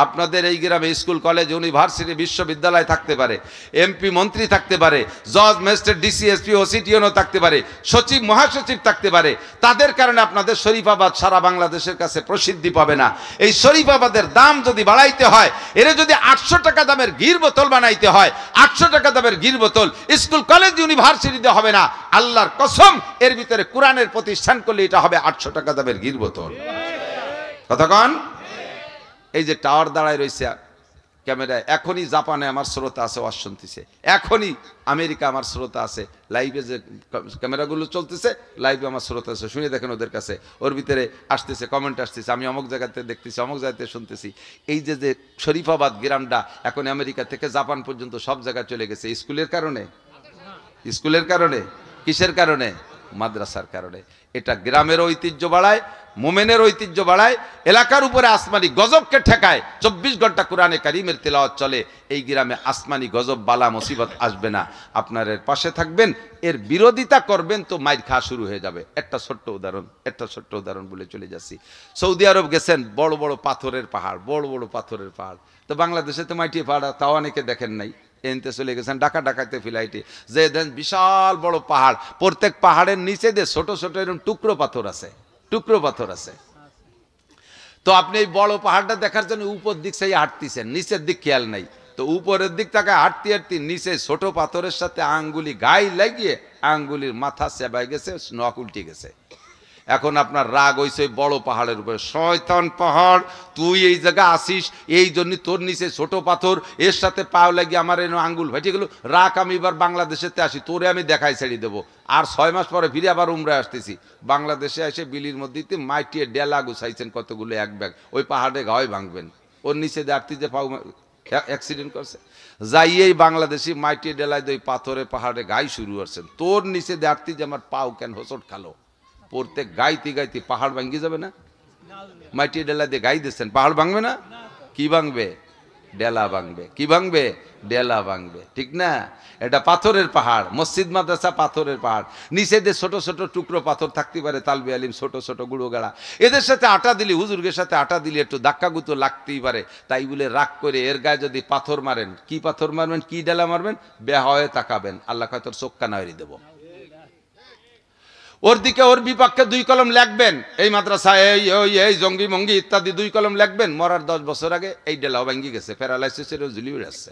আপনাদের এই গ্রামে স্কুল, কলেজ, ইউনিভার্সিটি, বিশ্ববিদ্যালয় থাকতে পারে, এমপি মন্ত্রী থাকতে পারে, জজ, magistrate, DC, SP, OC, TNO থাকতে পারে, সচিব, মহাসচিব থাকতে পারে। তাদের কারণে আপনাদের শরীফাবাদ সারা বাংলাদেশের কাছে প্রসিদ্ধি পাবে না। এই শরীফাবাদের দাম যদি বাড়াইতে হয়, এর যদি 800 টাকা দামের ঘির বোতল বানাইতে হয়, 800 টাকা দামের ঘির বোতল স্কুল, কলেজ, ইউনিভার্সিটিতে হবে না। আল্লাহর কসম, এর ভিতরে কোরআনের প্রতিষ্ঠান করলে এটা হবে 800 টাকা দামের ঘির বোতল। কতক্ষণ? এই যে টাওয়ার দাঁড়ায় রয়েছে ক্যামেরায়, এখনই জাপানে আমার শ্রোতা আছে, ওয়াজ শুনতেছে, এখনই আমেরিকা আমার শ্রোতা আছে, লাইভে যে ক্যামেরাগুলো চলতেছে, লাইভে আমার শ্রোতা আছে, শুনে দেখেন ওদের কাছে, ওর ভিতরে আসতেছে কমেন্ট আসতেছে, আমি অমুক জায়গাতে দেখতেছি, অমুক জায়গাতে শুনতেছি। এই যে যে শরীফাবাদ গ্রামটা এখন আমেরিকা থেকে জাপান পর্যন্ত সব জায়গায় চলে গেছে, স্কুলের কারণে। স্কুলের কারণে? কিসের কারণে? মাদ্রাসার কারণে। এটা গ্রামের ঐতিহ্য বাড়ায়, মোমেনের ঐতিহ্য বাড়ায়, এলাকার উপরে আসমানি গজবকে ঠেকায়। 24 ঘন্টা কোরআনে কারীমের তেলাওয়াত চলে। এই গ্রামে আসমানি গজব, বালা, মুসিবত আসবে না। আপনার এর পাশে থাকবেন, এর বিরোধিতা করবেন তো মাইর খাওয়া শুরু হয়ে যাবে। একটা ছোট্ট উদাহরণ বলে চলে যাচ্ছি। সৌদি আরব গেছেন, বড় বড় পাথরের পাহাড়, বড় বড় পাথরের পাহাড়। তো বাংলাদেশে তো মাটি পাহাড়, তাও অনেকে দেখেন নাই। এনতে চলে গেছেন ডাকাতে ফ্লাইটে, যে দেন বিশাল বড় পাহাড়, প্রত্যেক পাহাড়ের নিচে দিয়ে ছোট ছোট এরকম টুকরো পাথর আছে। তো আপনি এই বড় পাহাড়টা দেখার জন্য উপর দিক সেই হাঁটতেছেন, নিচের দিক খেয়াল নাই। তো উপরের দিক থেকে হাঁটতে নিচে ছোট পাথরের সাথে আঙ্গুলি গায়ে লাগিয়ে আঙ্গুলির মাথা চেবাই গেছে, নখ উল্টে গেছে। এখন আপনার রাগ হইছে বড় পাহাড়ের উপরে, শয়তান পাহাড়, তুই এই জায়গা আসিস, এই জন্য তোর নিচে ছোট পাথর, এর সাথে পাও লাগিয়ে আমার এনে আঙ্গুল ভেটে গেল। রাগ, আমি এবার বাংলাদেশেতে আসি, তোরে আমি দেখাই ছেড়ে দেবো। আর 6 মাস পরে ফিরে আবার উমরায় আসতেছি। বাংলাদেশে এসে বিলির মধ্যে মাইটিয়ে ডেলা গুছাইছেন কতগুলো, এক ব্যাগ। ওই পাহাড়ে গায়ে ভাঙবেন, ওর নিচে দাঁড়তি যে পাও অ্যাক্সিডেন্ট করছে, যাইয়েই বাংলাদেশি মাইটিয়ে ডেলায় ওই পাথরে পাহাড়ে গাই শুরু করছেন। তোর নিচে দাঁড়তি যে আমার পাও কেন হোঁচট খালো, প্রত্যেক গাইতে পাহাড় ভাঙ্গি যাবে না? মাটি ডেলা দিয়ে গাই দিচ্ছেন, পাহাড় ভাঙবে না? কি ভাঙবে? ডেলা ভাঙবে। কি ভাঙবে? ডেলা ভাঙবে, ঠিক না? এটা পাথরের পাহাড়, মসজিদ মাদ্রাসা পাথরের পাহাড়, নিচে দিয়ে ছোট ছোট টুকরো পাথর থাকতে পারে, তালবে আলিম, ছোট ছোট গুঁড়ো গাড়া। এদের সাথে আটা দিলি, হুজুরদের সাথে আটা দিলি একটু ধাক্কা গুতো লাগতেই পারে। তাই বলে রাগ করে এর গায়ে যদি পাথর মারেন, কি পাথর মারবেন, কি ডেলা মারবেন? বেহা হয়ে তাকাবেন, আল্লাহ কয় তোর চোখ কানা হয়ে দেবো। ওর দিকে ওর বিপক্ষে 2 কলম লিখবেন, এই মাদ্রাসা এই জঙ্গি মঙ্গি ইত্যাদি 2 কলম লিখবেন। মরার 10 বছর আগে এই ডেলাও ভেঙে গেছে, প্যারালাইসিসের ঝুলি উড়ে আসছে।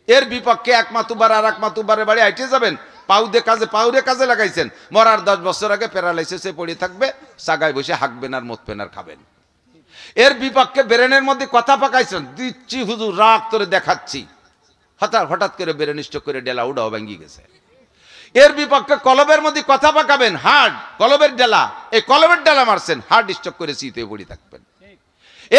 এর বিপক্ষে 1 মাতুবার আর 1 মাতুবারের বাড়ি আইটে যাবেন, পাউরে কাজে লাগাইছেন, মরার 10 বছর আগে প্যারালাইসিসে পড়ে থাকবে, সাগায় বসে হাঁকবেন আর মতবেন আর খাবেন। এর বিপক্ষে ব্রেনের মধ্যে কথা পাকাইছেন, দিচ্ছি হুজুর রাগ তোরে দেখাচ্ছি, হঠাৎ করে ব্রেন স্ট্রোক করে ডেলা উড়াও ভেঙে গেছে। এর বিপক্ষে কলবের মধ্যে কথা পাকাবেন, হার্ট, কলবের ডেলা, এই কলবের ডেলা মারছেন, হার্ট স্ট্রোক করে চিতে পড়ে থাকবেন।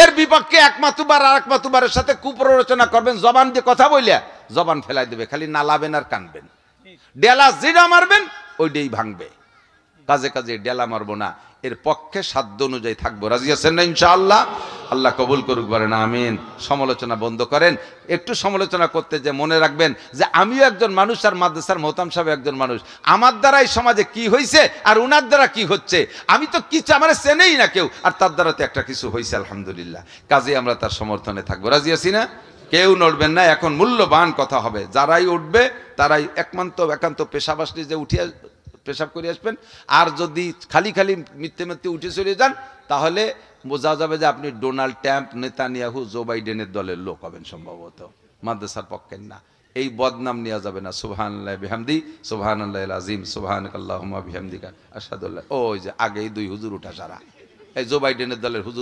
এর বিপক্ষে 1 মাতুবার আর 1 মাতুবারের সাথে কুপ্ররোচনা করবেন, জবান দিয়ে কথা বইলা জবান ফেলাই দেবে, খালি নালাবেন আর কানবেন। ডেলা যেটা মারবেন ওইটাই ভাঙবে, কাজে ডেলা মারবো না। এর পক্ষে সাধ্য অনুযায়ী থাকবো। রাজি আছেন না ইনশাআল্লাহ? আল্লাহ কবুল করুক, বলেন আমিন। সমালোচনা বন্ধ করেন। একটু সমালোচনা করতে যে মনে রাখবেন যে আমিও একজন মানুষ, আর মাদ্রাসার মোহতাম সাহেব একজন মানুষ। আমার দ্বারা এই সমাজে কি হয়েছে আর উনার দ্বারা কি হচ্ছে, আমি তো কিছু আমার চেনেই না কেউ, আর তার দ্বারা তো একটা কিছু হয়েছে আলহামদুলিল্লাহ। কাজে আমরা তার সমর্থনে থাকবো। রাজি আছি না? কেউ নড়বেন না। এখন মূল্যবান কথা হবে, যারাই উঠবে তারাই একান্ত পেশাব আসলে যে উঠিয়ে পেশাব করে আসবেন। আর যদি খালি মিথ্যে উঠে চলে যান, তাহলে বোঝা যাবে যে আপনি ডোনাল্ড ট্রাম্প, নেতানিয়াহু, জো বাইডেনের দলের লোক হবেন সম্ভবত, মাদ্রাসার পক্ষের না। এই বদনাম নেওয়া যাবে না। সুবহানাল্লাহি বিহামদি, সুবহানাল্লাহিল আযীম, সুবহানাকাল্লাহুম্মা বিহামদিকা, আশহাদু আল্লা। ওই যে আগেই 2 হুজুর উঠা সারা, এই জো বাইডেনের দলের হুজুর।